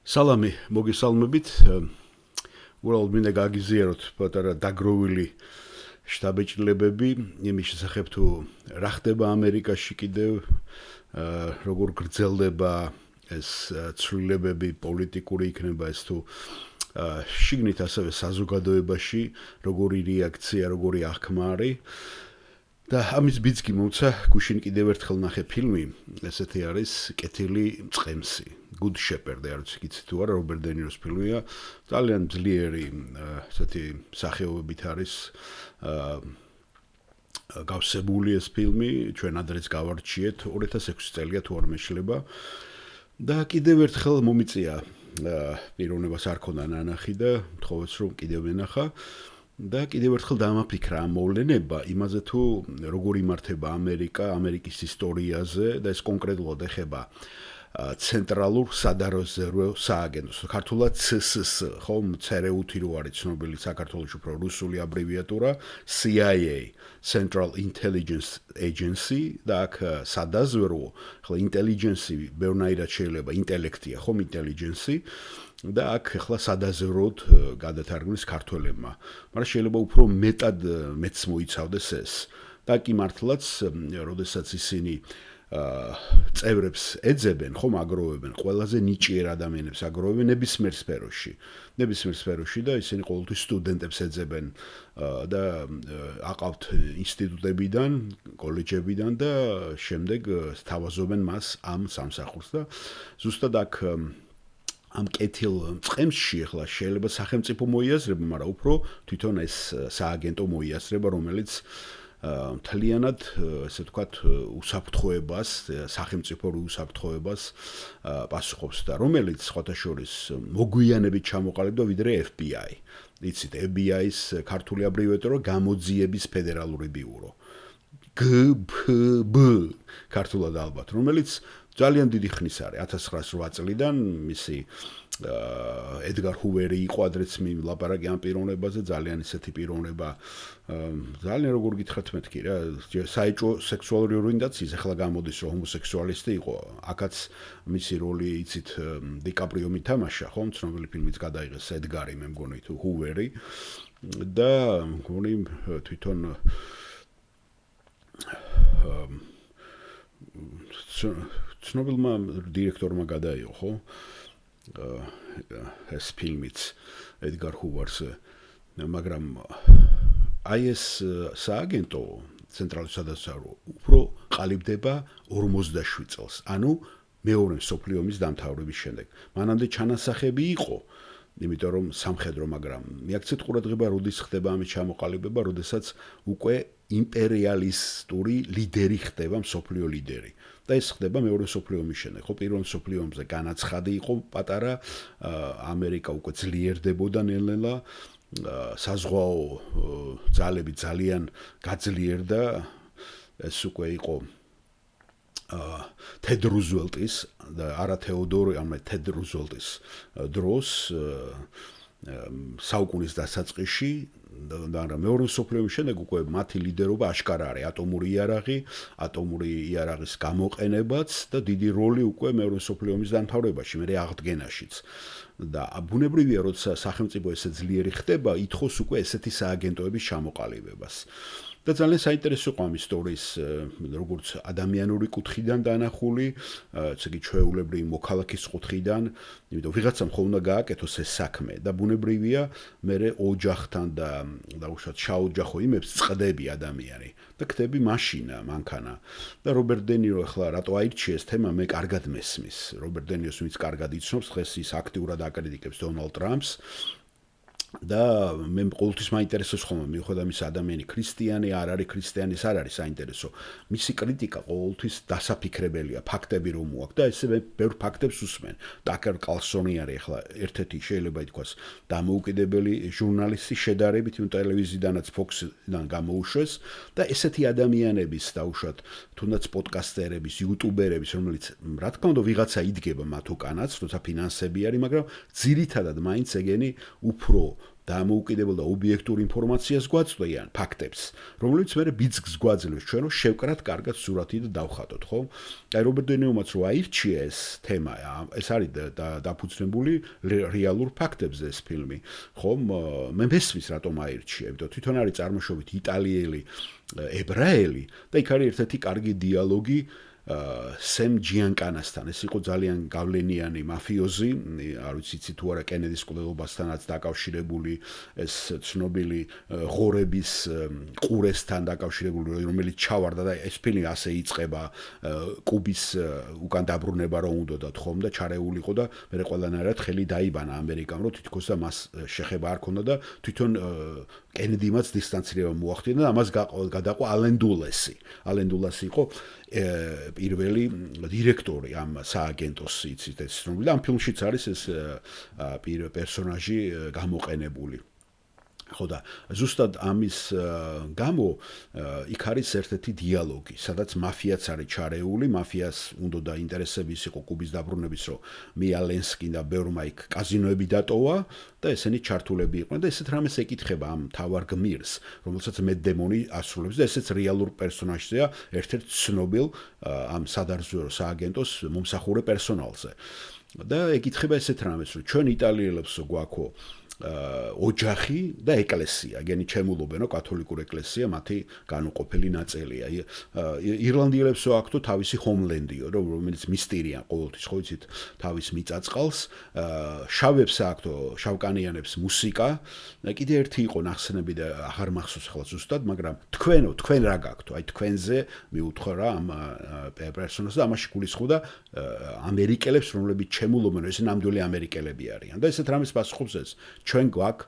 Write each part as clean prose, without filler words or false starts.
სალამი მოგესალმებით. უბრალოდ მინდა გაგიზიაროთ პატარა დაგროვილი შტაბ-ჭრილებები იმის შესახებ თუ რა ხდება ამერიკაში კიდევ, როგორ გრძელდება ეს ცვლილებები პოლიტიკური იქნება ეს თუ შიგნით ასევე საზოგადოებაში როგორი რეაქცია, როგორი აღქმა არის. და ამის ბიძგი მომცა გუშინ კიდევ ერთხელ ნახე ფილმი, ესეთი არის კეთილი მწყემსი. Good Shepherd, არ ვიცი გიცით თუ არა, რობერტ დე ნიროს ფილმია, ძალიან ძლიერი ესეთი სახეობებით არის გავსებული ეს ფილმი, ჩვენ ადრეც გავარჩიეთ, 2006 წელია თუ არ მეშლება. და კიდევ ერთხელ მომიწია პიროვნებას არ ქონდა ნანახი და თხოვეც რომ კიდევ ვენახა. და კიდევ ერთხელ დამაფიქრა ამ მოვლენება იმაზე თუ როგორ იმართება ამერიკა, ამერიკის ისტორიაზე და ეს კონკრეტულად ეხება ცენტრალურ სადარეზერვო სააგენტოს, ქართულად CSS, ხო, CRU-ი რო არის ცნობილი საქართველოში უფრო რუსული აბრევიატურა, CIA, Central Intelligence Agency და აქ სადაზვერვო, ხო, intelligence ბევრნაირად შეიძლება ინტელექტია, ხო, intelligence და აქ ახლა სადაზვერვოდ გადათარგმნის ქართველებმა. მაგრამ შეიძლება უფრო მეტად მეც მოიცავდეს ეს. და კი მართლაც, როდესაც ისინი წევრებს ეძებენ, ხომ აგროვებენ, ყველაზე ნიჭიერ ადამიანებს აგროვებენ ნებისმიერ სფეროში და ისინი ყოველთვის სტუდენტებს ეძებენ და აყავთ ინსტიტუტებიდან, კოლეჯებიდან და შემდეგ სთავაზობენ მას ამ სამსახურს და ზუსტად აქ ამ კეთილ მწყემსში ახლა შეიძლება სახელმწიფო მოიაზრება, მაგრამ უფრო თვითონ ეს სააგენტო მოიაზრება, რომელიც მთლიანად, ესე ვთქვათ, უსაფრთხოებას, სახელმწიფო უსაფრთხოებას პასუხობს და რომელიც სხვათა შორის მოგვიანებით ჩამოყალიბდა ვიდრე FBI. იცით, FBI-ის ქართული აბრევიატურა გამოძიების ფედერალური ბიურო. GPB ქართულად ალბათ, რომელიც ძალიან დიდი ხნის არის 1908 წლიდან მისი ედგარ ჰუვერი იყო ადრეც მილაპარაკი ამ პიროვნებაზე ძალიან ისეთი პიროვნება ძალიან როგორ გითხრათ მეთქი რა საეჭვო სექსუალური ორიენტაციის ახლა გამოდის რომ ჰომოსექსუალისტი იყო აქაც მისი როლი იცით დიკაპრიო მითამაშა ხო ცნობილი ფილმიც გადაიღეს ედგარი მე მგონი თუ ჰუვერი და მგონი თვითონ ცნობილმა დირექტორმა გადაიღო ხო ეს ფილმიც ედგარ ჰუვერზე მაგრამ აი ეს სააგენტო ცენტრალური სადაზვერვო უფრო ყალიბდება 47 წელს ანუ მეორე მსოფლიო ომის დამთავრების შემდეგ მანამდე ჩანასახები იყო იმიტომ რომ სამხედრო მაგრამ მიაქცეთ ყურადღება როდის ხდება ამის ჩამოყალიბება როდესაც უკვე იმპერიალისტური ლიდერი ხდება მსოფლიო ლიდერი და ეს ხდება მეორე მსოფლიო ომის შემდეგ. ხო, პირველ მსოფლიო ომზე განაცხადი იყო პატარა, ამერიკა უკვე ძლიერდებოდა ნელ-ნელა, საზღვაო ძალები ძალიან გაძლიერდა, ეს უკვე იყო თედ რუზველტის და არა თეოდორ, ამე თედ რუზველტის დროს საუკუნის დასაწყისში და მეორე მსოფლიო ომის შემდეგ უკვე მათი ლიდერობა აშკარა არის ატომური იარაღის გამოყენებაც და დიდი როლი უკვე მეორე მსოფლიო ომის დამთავრებაში, მე აღდგენაშიც. და ბუნებრივია, როცა სახელმწიფო ესე ძლიერი ხდება, ითხოვს უკვე ესეთი სააგენტოების ჩამოყალიბებას. და ძალიან საინტერესო იყო ამ ისტორიის როგორც ადამიანური კუთხიდან დანახული, ესე იგი ჩვეულებრივი მოქალაქის კუთხიდან, იმიტომ ვიღაცამ ხომ უნდა გააკეთოს ეს საქმე და ბუნებრივია, მე ოჯახთან და უშუალოდ შაოჯახო იმებს წყდები ადამიანი და ხდები მაშინა, მანქანა. და რობერტ დე ნირო ახლა რატო აირჩიეს ეს თემა, მე კარგად მესმის. რობერტ დე ნიროს ვინც კარგად იცნობს, დღეს ის აქტიურად აკრიტიკებს დონალდ ტრამპს. და მე ყოველთვის მაინტერესებს ხოლმე მიუხედავად იმისა ადამიანი ქრისტიანი არ არის ქრისტიანი არ არის საინტერესო მისი კრიტიკა ყოველთვის დასაფიქრებელია ფაქტები რომ მოაქვს და ესე ბევრ ფაქტებს უსმენ ტაკერ კალსონი არის ახლა ერთ-ერთი შეიძლება ითქვას დამოუკიდებელი ჟურნალისტი შედარებით იმ ტელევიზიიდანაც Fox-დან გამოუშვეს და ესეთი ადამიანების დაუშვათ თუნდაც პოდკასტერების იუტუბერების რომელიც რა თქმა უნდა ვიღაცა იდგება მათ უკანაც თუმცა ფინანსები არის მაგრამ ძირითადად მაინც ეგენი უფრო დამოუკიდებელ და ობიექტურ ინფორმაციას გვაწვდიან, ფაქტებს, რომლებიც მე ბიძგს გვაძლევს ჩვენ რომ შევკრათ კარგად სურათი და დავხატოთ, ხო? აი რობერტ დე ნიუმაც რო აირჩია ეს თემა, ეს არის დაფუძნებული რეალურ ფაქტებზე ეს ფილმი, ხო? მე მესმის რატომ აირჩია, იმიტომ თვითონ არის წარმოშობით იტალიელი, ებრაელი და იქ არის ერთ-ერთი კარგი დიალოგი სემ ჯიანკანასთან. ეს იყო ძალიან გავლენიანი მაფიოზი, არ ვიცი იცით თუ არა კენედის ყურებასთანაც დაკავშირებული, ეს ცნობილი ღორების ყურესთან დაკავშირებული, რომელიც ჩავარდა და ეს ფილმი ასე იწყება კუბის უკან დაბრუნება რომ უნდათ ხომ და ჩარეული იყო და მე ყველანაირად ხელი დაიბანა ამერიკამ რომ თითქოს და მას შეხება არ ქონდა და თვითონ კენედიმაც დისტანცირება მოახდინა და ამას გადაყვა ალენ დულესი. ალენ დულესი იყო პირველი დირექტორი ამ სააგენტოს იცით ეს ცნობილი და ამ ფილმშიც არის ეს პერსონაჟი გამოყენებული. ხო და ზუსტად ამის გამო იქ არის ერთ-ერთი დიალოგი, სადაც მაფიაც არის ჩარეული, მაფიას უნდა და ინტერესები ის იყო კუბის დაბრუნების, რომ მიალენსკი და ბერმა იქ კაზინოები დატოვა და ესენი ჩართულები იყვნენ და ესეთ რამეს ეკითხება ამ თავარ გმირს, რომელსაც მედ დემონი ასრულებს და ესეც რეალურ პერსონაჟზეა, ერთ-ერთ ცნობილ ამ სადარზვერო სააგენტოს მომსახურე პერსონალზე. და ეკითხება ესეთ რამეს, რომ ჩვენ იტალიელებს გვაქვს ოჯახი და ეკლესია, გენი ჩემულობენო კათოლიკურ ეკლესია მათი განუყოფელი ნაწილია. ირლანდიელებს აქვს თავისი ჰომლენდიო, რომელიც მისტერია ყოველთვის ხო იცით, თავის მიწაწყალს, შავებს აქვს, შავკანიანებს მუსიკა. კიდე ერთი იყო ნახსენები და აღარ მახსოვს ახლა ზუსტად, მაგრამ თქვენ რა გაქვთ? აი თქვენზე მიუთხო რა ამ პერსონას და ამაში გულისხმობდა ამერიკელებს, რომლებიც ჩემულობენ, ეს ნამდვილი ამერიკელები არიან. და ესეთ რამეს პასუხობს ეს ჩვენ გვაქვს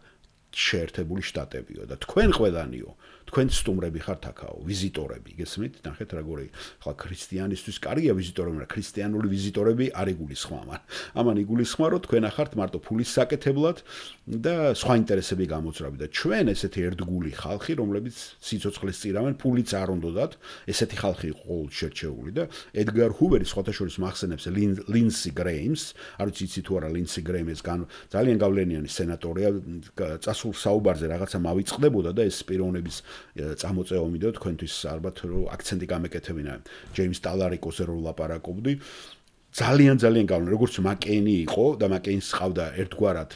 შეერთებული შტატებიო და თქვენ ყველანიო, თქვენ სტუმრები ხართ აქაო, ვიზიტორები, გესმით? ნახეთ როგორი ხა ქრისტიანისთვის კარგია ვიზიტორები, მაგრამ ქრისტიანული ვიზიტორები არ იგულისხმა. ამან იგულისხმა, რომ თქვენ ახართ მარტო ფულის საკეთებლად და სხვა ინტერესები გამოძრავი და ჩვენ ესეთი ერთგული ხალხი, რომლებიც სიცოცხლეს წირავენ, ფულიც არ უნდათ, ესეთი ხალხი იყო ყოველთვის შერჩეული და ედგარ ჰუვერი სხვათა შორის მახსენებს ლინსი გრეიმს, არ ვიცი იცით თუ არა ლინსი გრეიმს ძალიან გავლენიანი სენატორია, წასულ საუბარზე რაღაცა მავიწყდებოდა და ეს პიროვნების წამოწევა მინდოდა თქვენთვის ალბათ რომ აქცენტი გამეკეთებინა ჯეიმს ტალარიკოზე რომ ლაპარაკობდი ძალიან გავლენიანი როგორც მაკეინი იყო და მაკეინს ყავდა ერთგვარად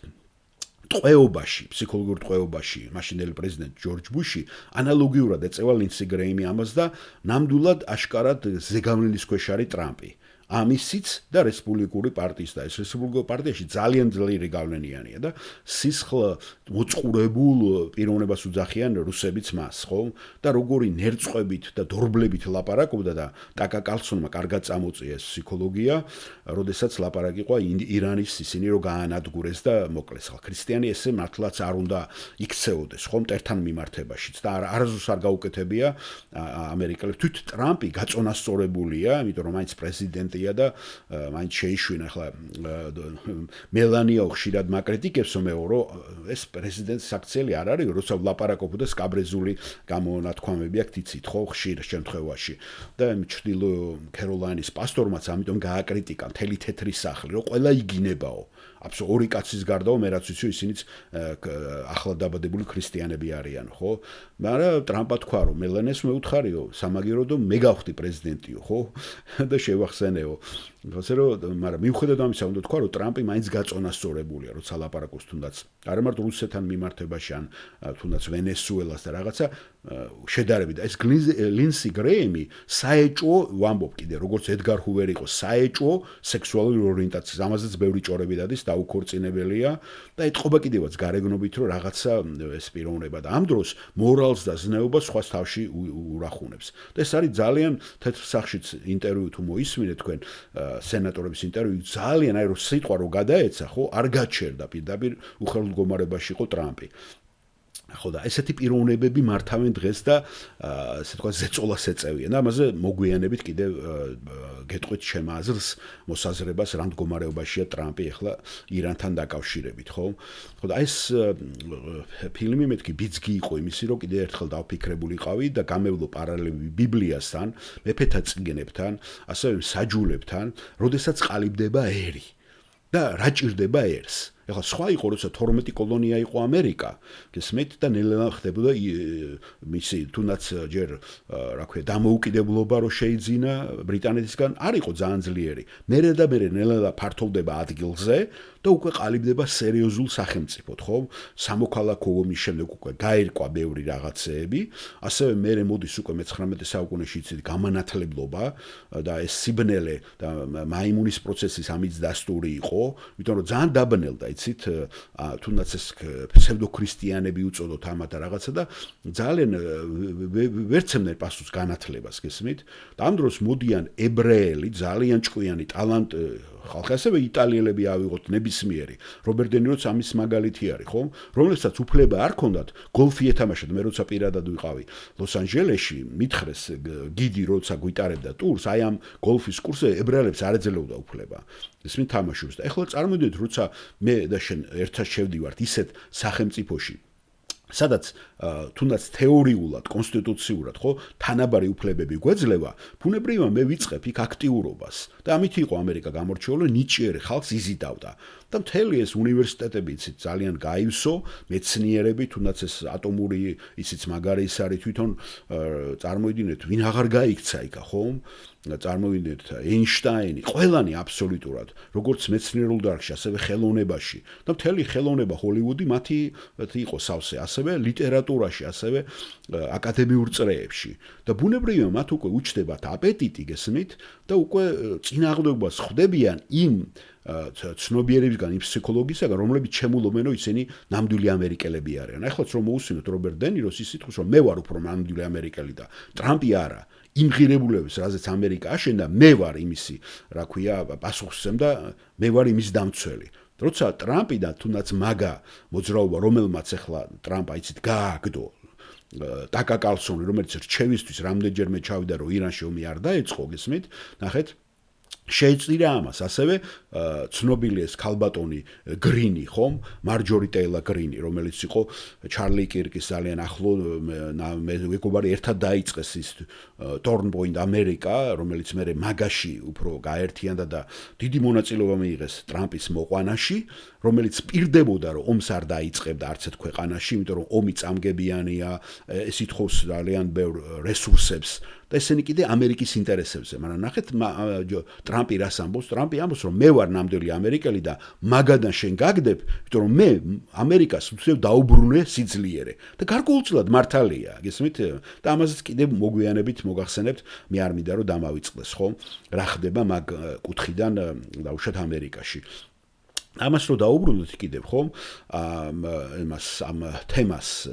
ტყვეობაში, ფსიქოლოგიურ ტყვეობაში, მაშინდელი პრეზიდენტ ჯორჯ ბუში ანალოგიურად ეწევა ლინსი გრეიმი ამას და ნამდვილად აშკარად ზეგავლენის ქვეშ არის ტრამპი. ამისიც და რესპუბლიკური პარტიის და ეს რესპუბლიკურ პარტიაში ძალიან ძლიერი გავლენიანია და სისხლ მოწყურებულ პიროვნებას უძახიან რუსებიც მას, ხო? და როგორი ნერწყვებით და დორბლებით ლაპარაკობდა და ტაკა კალსონმა კარგად წამოწია ეს ფსიქოლოგია, როდესაც ლაპარაკი ყვა ირანის ისინი რომ გაანადგურეს და მოკლეს. ხა ქრისტიანი ესე მართლაც არ უნდა იქცეოდეს, ხო? მტერთან მიმართებაშიც და არასდროს არ გაუკეთებია ამერიკელებს. თვით ტრამპი გაწონასწორებულია, იმიტომ რომ მაინც პრეზიდენტი და მაინც შეიშვინა ახლა მელანია ხშირად მაკრიტიკებს მეო რომ ეს პრეზიდენტის აქციელი არ არის როცა ლაპარაკობდა სკაბრეზული გამონათქვამები აქ თიცით ხო ხშირ შემთხვევაში და ჩრდილო კეროლაინის პასტორმაც ამიტომ გააკრიტიკა მთელი თეთრი სახლი რომ ყველა იგინებაო აბსოლუტურად ორი კაცის გარდაო მე რაც ვიცი ისინიც ახლად დაბადებული ქრისტიანები არიან ხო მაგრამ ტრამპა თქვა რომ მელანიას მეუთხარიო სამაგიეროდო მე გავხდი პრეზიდენტიო ხო და შევახსენეო ასე რომ მაგრამ მიუხედავად ამისა უნდა თქვა რომ ტრამპი მაინც გაწონასწორებულია როცა ლაპარაკობს თუნდაც არა მარტო რუსეთთან მიმართებაში ან თუნდაც ვენესუელას და რაღაცა შედარებით ეს ლინსი გრეიმი საეჭვო ვამბობ კიდე როგორც ედგარ ჰუვერი იყო საეჭვო სექსუალური ორიენტაციის ამაზეც ბევრი ჭორები დადის დაუქორწინებელია და ეთყობა კიდევაც გარეგნობით რომ რაღაცა ეს პიროვნება და ამ დროს მორალს და ზნეობას სხვას თავში ურახუნებს და ეს არის ძალიან თეთრ სახშიც ინტერვიუ თუ მოისმინეთ თქვენ სენატორების ინტერვიუ ძალიან აი რომ სიტყვა რო გადაეცა ხო არ გაჩერდა პირდაპირ უხელმდგომარეობაში იყო ტრამპი ხო და ესეთი პიროვნებები მართავენ დღეს და ასე თქვა ზეწოლას ეწევიან და ამაზე მოგვიანებით კიდევ გეტყვით ჩემ აზრს მოსაზრებას რა მდგომარეობაშია ტრამპი ახლა ირანთან დაკავშირებით ხო ხო და ეს ფილმი მეთქი ბიძგი იყო იმისი რომ კიდევ ერთხელ დავფიქრებულიყავი და გამევლო პარალელები ბიბლიასთან მეფეთა წიგნებთან ასევე საჯულებთან როდესაც ყალიბდება ერი და რა ჭირდება ერს ეხლა სხვა იყო, როცა 12 კოლონია იყო ამერიკა, გესმით და ნელ-ნელა ხდებოდა მისი თუნდაც ჯერ რა ქვია დამოუკიდებლობა რო შეიძინა ბრიტანეთისგან, არ იყო ძალიან ძლიერი. მერე ნელ-ნელა ფართოვდება ადგილზე და უკვე ყალიბდება სერიოზულ სახელმწიფოდ, ხო? სამოქალაქო ომის შემდეგ უკვე გაირკვა ბევრი რაღაცეები, ასევე მერე მოდის უკვე მე-19 საუკუნეში იცით გამანათლებლობა და ეს სიბნელე და მაიმუნის პროცესის ამის დასტური იყო, იმიტომ რომ ძალიან დაბნელდა, იცით, თუნდაც ეს ფსევდოქრისტიანები უწოდოთ ამათ და რაღაცა და ძალიან ვერცემდნენ პასუხს განათლებას, გესმით? და ამ დროს მოდიან ებრაელი, ძალიან ჭკვიანი ხალხი, ასევე იტალიელები ავიღოთ ნებისმიერი. რობერტ დე ნიროც ამის მაგალითი არის, ხო? რომელსაც უფლება არ ჰქონდათ გოლფი ეთამაშოთ, მე როცა პირადად ვიყავი ლოს-ანჯელესში, მითხრეს გიდი როცა გვიტარებდა ტურს, აი ამ გოლფის კურსზე ებრაელებს არ ეძლეოდა უფლება. ისინი თამაშობს და ეხლა წარმოვიდგინეთ, როცა მე და შენ ერთად შევდივართ ისეთ სახელმწიფოში, სადაც თუნდაც თეორიულად, კონსტიტუციურად, ხო, თანაბარი უფლებები გვეძლევა, ბუნებრივია მე ვიწყებ იქ აქტიურობას. და ამით იყო ამერიკა გამორჩეული, ნიჭიერი ხალხს იზიდავდა. და მთელი ეს უნივერსიტეტები იცით ძალიან გაივსო, მეცნიერები, თუნდაც ეს ატომური ისიც მაგარი ის არის თვითონ წარმოიდგინეთ, ვინ აღარ გაიქცა იქა, ხო? წარმოვიდგინეთ ეინშტაინი, ყველანი აბსოლუტურად, როგორც მეცნიერულ დარგში, ასევე ხელოვნებაში. და მთელი ხელოვნება ჰოლივუდი მათი იყო სავსე, ასევე ლიტერატურაში, ასევე აკადემიურ წრეებში. და ბუნებრივია მათ უკვე უჩნდებათ აპეტიტი, გესმით, და უკვე წინააღმდეგობას ხვდებიან იმ ცნობიერებისგან, იმ ფსიქოლოგისაგან, რომლებიც შემულობენ, რომ ისინი ნამდვილი ამერიკელები არიან. ახლაც რომ მოусმინოთ რობერტ დე ნიროს ის სიტყვის, რომ მე ვარ უფრო ნამდვილი ამერიკელი და ტრამპი არა. იმ ღირებულების, რაზეც ამერიკა აშენდა, მე ვარ იმისი, რა ქვია, პასუხისმცემ და მე ვარ იმის დამცველი. როცა ტრამპი და თუნდაც მაგა მოძრაობა, რომელმაც ახლა ტრამპ აიცით გააგდო, ტაკა კარლსონი, რომელიც რჩევისთვის რამდენჯერმე ჩავიდა, რომ ირანში ომი არ დაეწყო, გესმით, ნახეთ, შეიწირა ამას, ასევე ცნობილი ეს ქალბატონი გრინი, ხომ? მარჯორი ტეილარ გრინი, რომელიც იყო ჩარლი კირკის ძალიან ახლო მეგობარი, ერთად დაიწყეს ის Torn Point America, რომელიც მე მაგაში უფრო გაერთიანდა და დიდი მონაწილეობა მიიღეს ტრამპის მოყვანაში, რომელიც პირდებოდა, რომ ომს არ დაიწყებდა არც ერთ ქვეყანაში, იმიტომ რომ ომი წამგებიანია, ეს ითხოვს ძალიან ბევრ რესურსებს და ესენი კიდე ამერიკის ინტერესებზე, მაგრამ ნახეთ ტრამპი რას ამბობს? ტრამპი ამბობს, რომ მე ვარ ნამდვილი ამერიკელი და მაგადან შენ გაგდებ, იმიტომ რომ მე ამერიკას უცებ დაუბრუნე სიძლიერე და გარკვეულწილად მართალია, გესმით? და ამაზეც კიდე მოგვიანებით მოგახსენებთ, მე არ მინდა რომ დამავიწყდეს, ხო? რა ხდება მაგ კუთხიდან დაუშვათ ამერიკაში. ამას რო დაუბრუნდეთ კიდევ, ხო? ამ თემას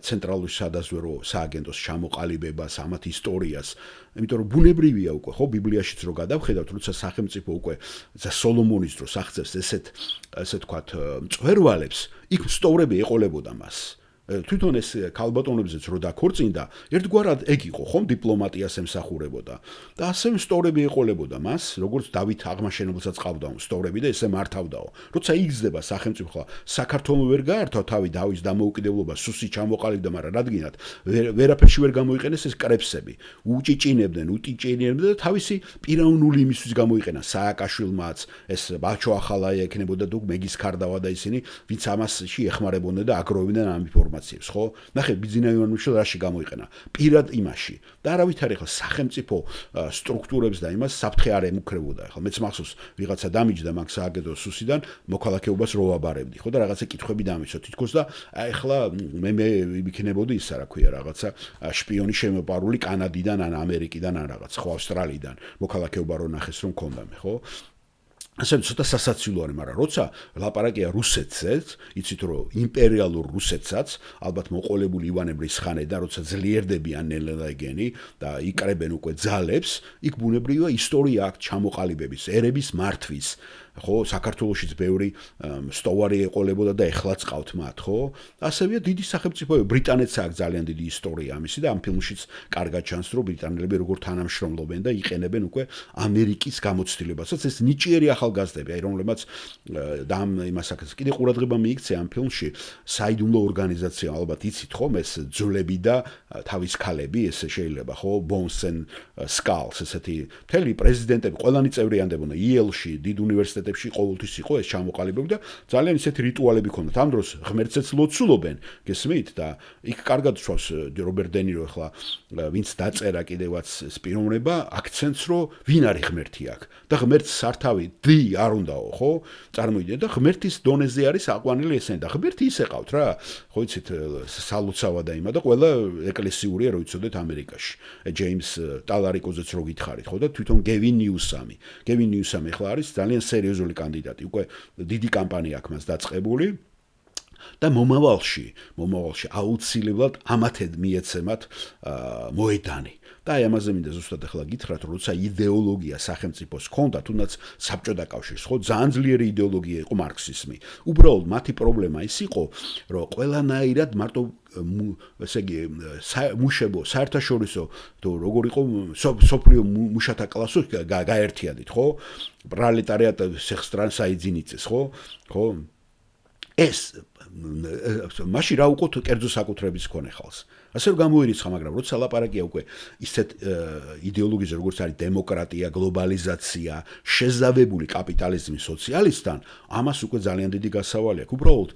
ცენტრალური სადაზვერო სააგენტოს ჩამოყალიბებას, ამათ ისტორიას, იმიტომ რომ ბუნებრივია უკვე, ხო, ბიბლიაშიც რო გადავხედავთ, როცა სახელმწიფო უკვე სოლომონის დროს აღწევს ესე თქვათ მწვერვალებს, იქ სწორები ეყოლებოდა მას. თვითონ ეს ქალბატონებზეც რო დაქორწინდა, ერთგვარად ეგ იყო, ხომ, დიპლომატიას ემსახურებოდა. და ასევე სწორები ეყოლებოდა მას, როგორც დავით აღმაშენებელსაც ყავდაო სწორები და ესე მართავდაო. როცა იგზდება სახელმწიფო, ხა საქართველოს ვერ გაართვა თავი დავის დამოუკიდებლობა, სუსი ჩამოყალიბდა, მაგრამ რადგანაც ვერაფერში ვერ გამოიყენეს ეს კრებსები. უჭიჭინებდნენ და თავისი პიროვნული იმისთვის გამოიყენა სააკაშვილმაც, ეს ბაჩო ახალაია ექნებოდა თუ მეგის ქარდავა და ისინი, ვინც ამასში ეხმარებოდნენ და აგროვებდნენ ამ ინფორმაციას, ხო? ნახეთ, ბიძინა ივანიშვილი რაში გამოიყენა? პირად იმაში. და არავითარი ახლა სახელმწიფო სტრუქტურებს და იმას საფრთხე არ ემუქრებოდა. ახლა მეც მახსოვს ვიღაცა დამიჯდა მაგ სააგენტოს სუსიდან, მოქალაქეობას რო ვაბარებდი, ხო? და რაღაცა კითხვები დამისვა თითქოს და ახლა მე ვიქნებოდი ისა, რა ქვია, რაღაცა შპიონი შემოპარული კანადიდან ან ამერიკიდან ან რაღაც, ხო, ავსტრალიიდან, მოქალაქეობა რო ნახეს რომ მქონდა მე, ხო? ასე ცოტა სასაცილო არის, მაგრამ როცა ლაპარაკია რუსეთზეც, იცით რომ იმპერიალურ რუსეთსაც, ალბათ მოყოლებული ივანებრის ხანიდან, როცა ძლიერდებიან ნელ-ნელა ეგენი და იკრებენ უკვე ძალებს, იქ ბუნებრივია ისტორია აქვს ჩამოყალიბების, ერების მართვის, ხო, საქართველოშიც ბევრი სტოვარი ეყოლებოდა და ეხლაც ყავთ მათ, ხო? ასევე დიდი სახელმწიფოები, ბრიტანეთს აქვს ძალიან დიდი ისტორია ამისი და ამ ფილმშიც კარგად ჩანს, რომ ბრიტანელები როგორ თანამშრომლობენ და იყენებენ უკვე ამერიკის გამოცდილებასაც, ეს ნიჭიერი ახალგაზრდები, აი რომლებმაც და ამ იმასაკაც კიდე ყურადღება მიიქცია ამ ფილმში, საიდუმლო ორგანიზაცია, ალბათ იცით ხომ, ეს ძვლები და თავის ქალები, ეს შეიძლება, ხო, Bones and Skulls, ესეთი მთელი პრეზიდენტები, ყველანი წევრიანდებოდა იელში, დიდ უნივერსიტეტ უნივერსიტეტებში ყოველთვის იყო ეს ჩამოყალიბებული და ძალიან ისეთი რიტუალები ქონდათ. ამ დროს ღმერთსაც ლოცულობენ, გესმით და იქ კარგად შვავს რობერტ დე ნირო ახლა ვინც დაწერა კიდევაც პიროვნება აქცენტს რომ ვინ არის ღმერთი აქ და ღმერთს სართავი დი არ უნდაო, ხო? წარმოიდგინეთ და ღმერთის დონეზე არის აყვანილი ესენი და ღმერთი ისე ყავთ რა. ხო იცით სალოცავა და იმა და ყველა ეკლესიურია რო იცოდეთ ამერიკაში. ჯეიმს ტალარიკოზეც რო გითხარით, ხო და თვითონ გევინ ნიუსამი ახლა არის ძალიან სერიოზული კანდიდატი. უკვე დიდი კამპანია აქვს მას დაწყებული. და მომავალში აუცილებლად ამათედ მიეცემათ მოედანი. და აი ამაზე მინდა ზუსტად ახლა გითხრათ, როცა იდეოლოგია სახელმწიფოს ჰქონდა, თუნდაც საბჭოთა კავშირს, ხო, ძალიან ძლიერი იდეოლოგია იყო მარქსიზმი. უბრალოდ მათი პრობლემა ის იყო, რომ ყველანაირად მარტო ესე იგი მუშებო საერთაშორისო თუ როგორ იყო სოფლიო მუშათა კლასო გაერთიანდით, ხო? პროლეტარიატ სეხსტრან საიძინიცეს, ხო? ეს მაშინ რა უყოთ კერძო საკუთრების მქონე ხალხს. ასე რომ გამოირიცხა, მაგრამ როცა ლაპარაკია უკვე ისეთ იდეოლოგიაზე, როგორც არის დემოკრატია, გლობალიზაცია, შეზავებული კაპიტალიზმი სოციალისტთან, ამას უკვე ძალიან დიდი გასავალი აქვს. უბრალოდ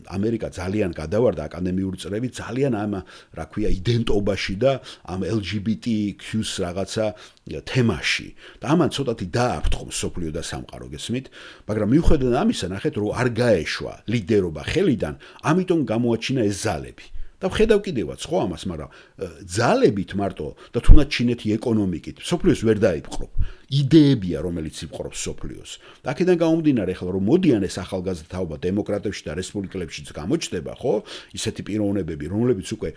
ამერიკა ძალიან გადავარდა აკადემიური წრეებით, ძალიან ამ რა ქვია იდენტობაში და ამ LGBTQ-ს რაღაცა თემაში. და ამან ცოტათი დააფრთხო სოფლიო და სამყარო, გესმით? მაგრამ მიუხედავად ამისა, ნახეთ, რომ არ გაეშვა ლიდერობა ხელიდან, ამიტომ გამოაჩინა ეს ზალები. და ვხედავ კიდევაც ხო ამას, მაგრამ ძალებით მარტო და თუნდაც ჩინეთი ეკონომიკით სოფლიოს ვერ დაიპყრობ. იდეებია, რომელიც იპყრობს სოფლიოს. და აქედან გამომდინარე, ახლა რომ მოდიან ეს ახალგაზრდა თაობა დემოკრატებში და რესპუბლიკლებშიც გამოჩნდება, ხო? ისეთი პიროვნებები, რომლებიც უკვე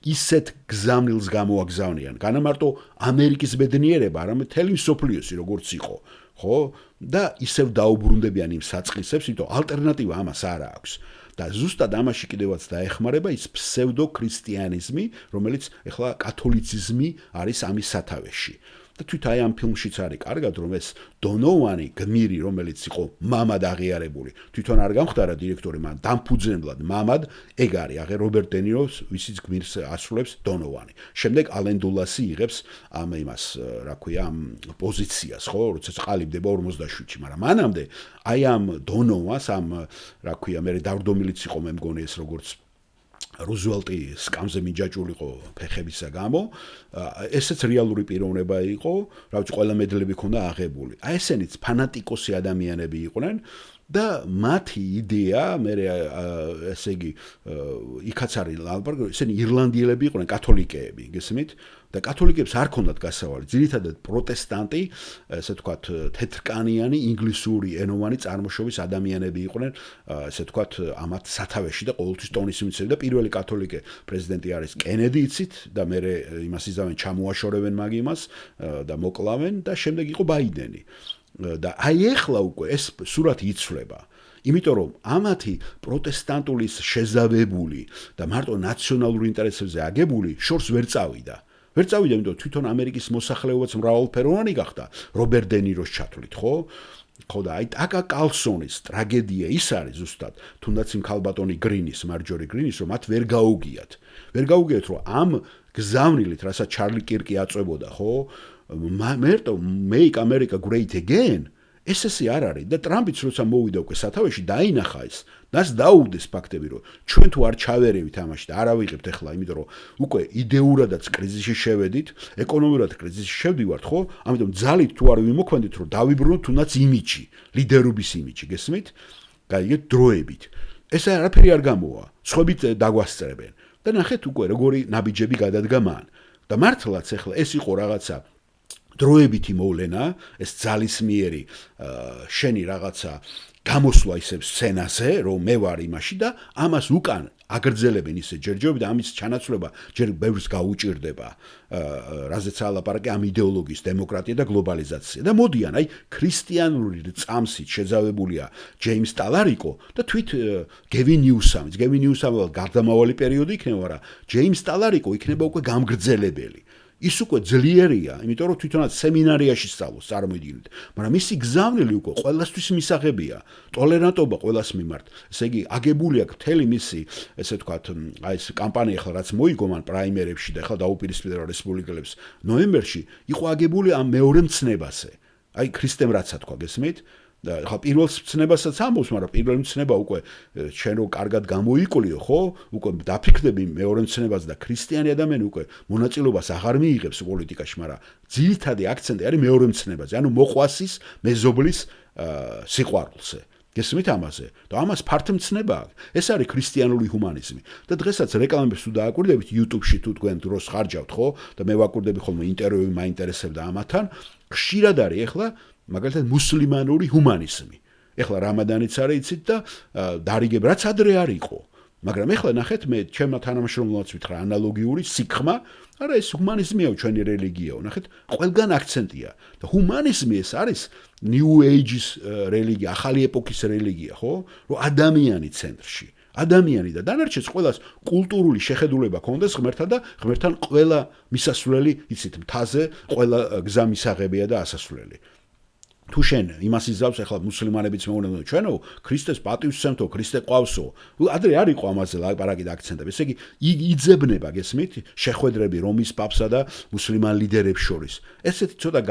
ისეთ გზავნილს გამოაგზავნიან, განა მარტო ამერიკის ბედნიერება, არამედ მთელი სოფლიოსი როგორც იყო, ხო? და ისევ დაუბრუნდებიან იმ საწყისებს, იმიტომ ალტერნატივა ამას არ აქვს. და ზუსტად ამაში კიდევაც დაეხმარება ის ფსევდო-ქრისტიანიზმი, რომელიც ეხლა კათოლიციზმი არის ამის სათავეში. და თვით აი ამ ფილმშიც არის კარგად, რომ ეს დონოვანი გმირი, რომელიც იყო მამად აღიარებული, თვითონ არ გამხდარა დირექტორი, მაგრამ დამფუძნებლად მამად, ეგ არის აღე რობერტ დე ნიროს, ვისიც გმირს ასრულებს დონოვანი. შემდეგ ალენ დულასი იღებს ამ იმას, რა ქვია, ამ პოზიციას, ხო, როცა ყალიბდება 47-ში, მაგრამ მანამდე აი ამ დონოვას, ამ რა ქვია, მე დავრდომილიც იყო მე მგონი ეს როგორც რუზველტი სკამზე მიჯაჭულიყო ფეხებისა გამო, ესეც რეალური პიროვნება იყო, რა ვიცი, ყველა მედლები ქონდა აღებული. აი ესენიც ფანატიკოსი ადამიანები იყვნენ და მათი იდეა, მე ესე იგი, იქაც არის ლაპარაკი, ესენი ირლანდიელები იყვნენ, კათოლიკეები, გესმით? და კათოლიკებს არ ქონდათ გასავალი, ძირითადად პროტესტანტი, ესე ვთქვათ, თეთრკანიანი, ინგლისური ენოვანი წარმოშობის ადამიანები იყვნენ, ესე ვთქვათ, ამათ სათავეში და ყოველთვის ტონის მიცემენ და პირველი კათოლიკე პრეზიდენტი არის კენედი, იცით, და მე იმას იზავენ, ჩამოაშორებენ მაგ იმას და მოკლავენ და შემდეგ იყო ბაიდენი. და აი ეხლა უკვე ეს სურათი იცვლება. იმიტომ რომ ამათი პროტესტანტულის შეზავებული და მარტო ნაციონალური ინტერესებზე აგებული შორს ვერ წავიდა. ვერ წავიდა, იმიტომ თვითონ ამერიკის მოსახლეობაც მრავალფეროვანი გახდა რობერტ დე ნიროს ჩათვლით, ხო? ხო და აი ტაკა კალსონის ტრაგედია ის არის ზუსტად, თუნდაც იმ ქალბატონი გრინის, მარჯორი გრინის, რომ მათ ვერ გაუგიათ. ვერ გაუგიათ, რომ ამ გზავნილით, რასაც ჩარლი კირკი აწვებოდა, ხო? მერტო make America great again. ესე არ არის და ტრამპიც როცა მოვიდა უკვე სათავეში დაინახა ეს. დას დაუდეს ფაქტები, რომ ჩვენ თუ არ ჩავერევით ამაში და არ ავიღებთ ახლა, იმიტომ რომ უკვე იდეურადაც კრიზისში შევედით, ეკონომიურად კრიზისში შევდივართ, ხო? ამიტომ ძალით თუ არ ვიმოქმედით, რომ დავიბრუნოთ თუნდაც იმიჯი, ლიდერობის იმიჯი, გესმით? გაიგეთ დროებით. ეს არაფერი არ გამოვა, სხვებით დაგვასწრებენ. და ნახეთ უკვე როგორი ნაბიჯები გადადგა მან. და მართლაც ახლა ეს იყო რაღაცა დროებითი მოვლენა, ეს ძალისმიერი შენი რაღაცა გამოსვლა ისევ სცენაზე, რომ მე ვარ იმაში და ამას უკან აგრძელებენ ისე ჯერჯერობით და ამის ჩანაცვლება ჯერ ბევრს გაუჭირდება, რაზეც ალაპარაკი ამ იდეოლოგიის, დემოკრატია და გლობალიზაცია. და მოდიან, აი, ქრისტიანული წამსით შეძავებულია ჯეიმს ტალარიკო და თვით გევინ ნიუსამიც. გევინ ნიუსამი გარდამავალი პერიოდი იქნება, მაგრამ ჯეიმს ტალარიკო იქნება უკვე გამგრძელებელი. ის უკვე ძლიერია, იმიტომ რომ თვითონაც სემინარიაში სწავლობს, წარმოიდგინეთ. მაგრამ ისი გზავნილი უკვე ყველასთვის მისაღებია, ტოლერანტობა ყველას მიმართ. ესე იგი, აგებული აქვს მთელი მისი, ესე ვთქვათ, აი ეს კამპანია ახლა რაც მოიგო მან პრაიმერებში და ახლა დაუპირისპირდა რესპუბლიკელებს ნოემბერში, იყო აგებული ამ მეორე მცნებაზე. აი ქრისტემ რაცა თქვა, გესმით? ხა პირველ მცნებასაც ამბობს, მაგრამ პირველი მცნება უკვე შენ რო კარგად გამოიკლიო, ხო? უკვე დაფიქრდები მეორე მცნებას და ქრისტიანი ადამიანი უკვე მონაწილეობას აღარ მიიღებს პოლიტიკაში, მაგრამ ძირითადი აქცენტი არის მეორე მცნებაზე, ანუ მოყვასის მეზობლის სიყვარულზე. გესმით ამაზე? და ამას ფართმცნება აქვს. ეს არის ქრისტიანული ჰუმანიზმი. და დღესაც რეკლამებს თუ დააკვირდებით YouTube-ში თუ თქვენ დროს ხარჯავთ, ხო? და მე ვაკვირდები ხოლმე ინტერვიუ მაინტერესებდა ამათთან. ხშირად არის ეხლა მაგალითად მუსლიმანური ჰუმანიზმი. ეხლა რამადანიც არის იცით და დარიგებ რაც ადრე არ იყო. მაგრამ ეხლა ნახეთ მე ჩემმა თანამშრომლებს ვითხრა ანალოგიური სიქხმა, არა ეს ჰუმანიზმია ჩვენი რელიგიაო, ნახეთ ყველგან აქცენტია და ჰუმანიზმი ეს არის new age-ის რელიგია, ახალი ეპოქის რელიგია, ხო? რომ ადამიანი ცენტრში. ადამიანი და დანარჩენს ყველას კულტურული შეხედულება ქონდეს ღმერთთან და ღმერთთან ყველა მისასვლელი, იცით, მთაზე ყველა გზა მისაღებია და ასასვლელი. თუ შენ იმას იზავს ახლა მუსლიმანებიც მეუბნებიან ჩვენო ქრისტეს პატივსცემთო ქრისტე ყავსო ადრე არ იყო ამაზე ლაპარაკი და აქცენტები ესე იგი იძებნება გესმით შეხვედრები რომის პაპსა და მუსლიმან ლიდერებს შორის ესეთი ცოტა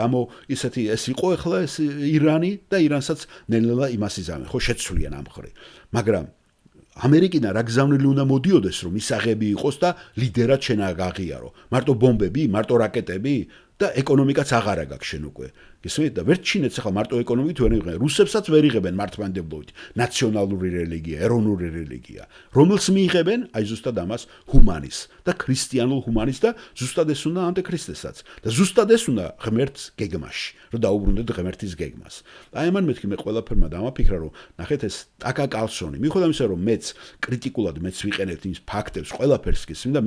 ისეთი ეს იყო ახლა ეს ირანი და ირანსაც ნელ-ნელა იმას იზამენ ხო შეცვლიან ამ ხრი მაგრამ ამერიკიდან რა გზავნილი უნდა მოდიოდეს რომ ისაღები იყოს და ლიდერად შენ აღიარო მარტო ბომბები მარტო რაკეტები და ეკონომიკაც აღარ აქვს შენ უკვე გესმით და ვერ ჩინეთს ახლა მარტო ეკონომიკით ვერ იღებენ რუსებსაც ვერ იღებენ მართლმადიდებლობით ნაციონალური რელიგია ეროვნული რელიგია რომელს მიიღებენ აი ზუსტად ამას ჰუმანის და ქრისტიანულ ჰუმანის და ზუსტად ეს უნდა ანტიქრისტესაც და ზუსტად ეს უნდა ღმერთს გეგმაში რომ დაუბრუნდეთ ღმერთის გეგმას აი ამან მეთქი მე ყველაფერმა დამაფიქრა რომ ნახეთ ეს ტაკა კალსონი მიუხედავად იმისა რომ მეც კრიტიკულად მეც ვიყენებ იმ ფაქტებს ყველაფერს გესმით და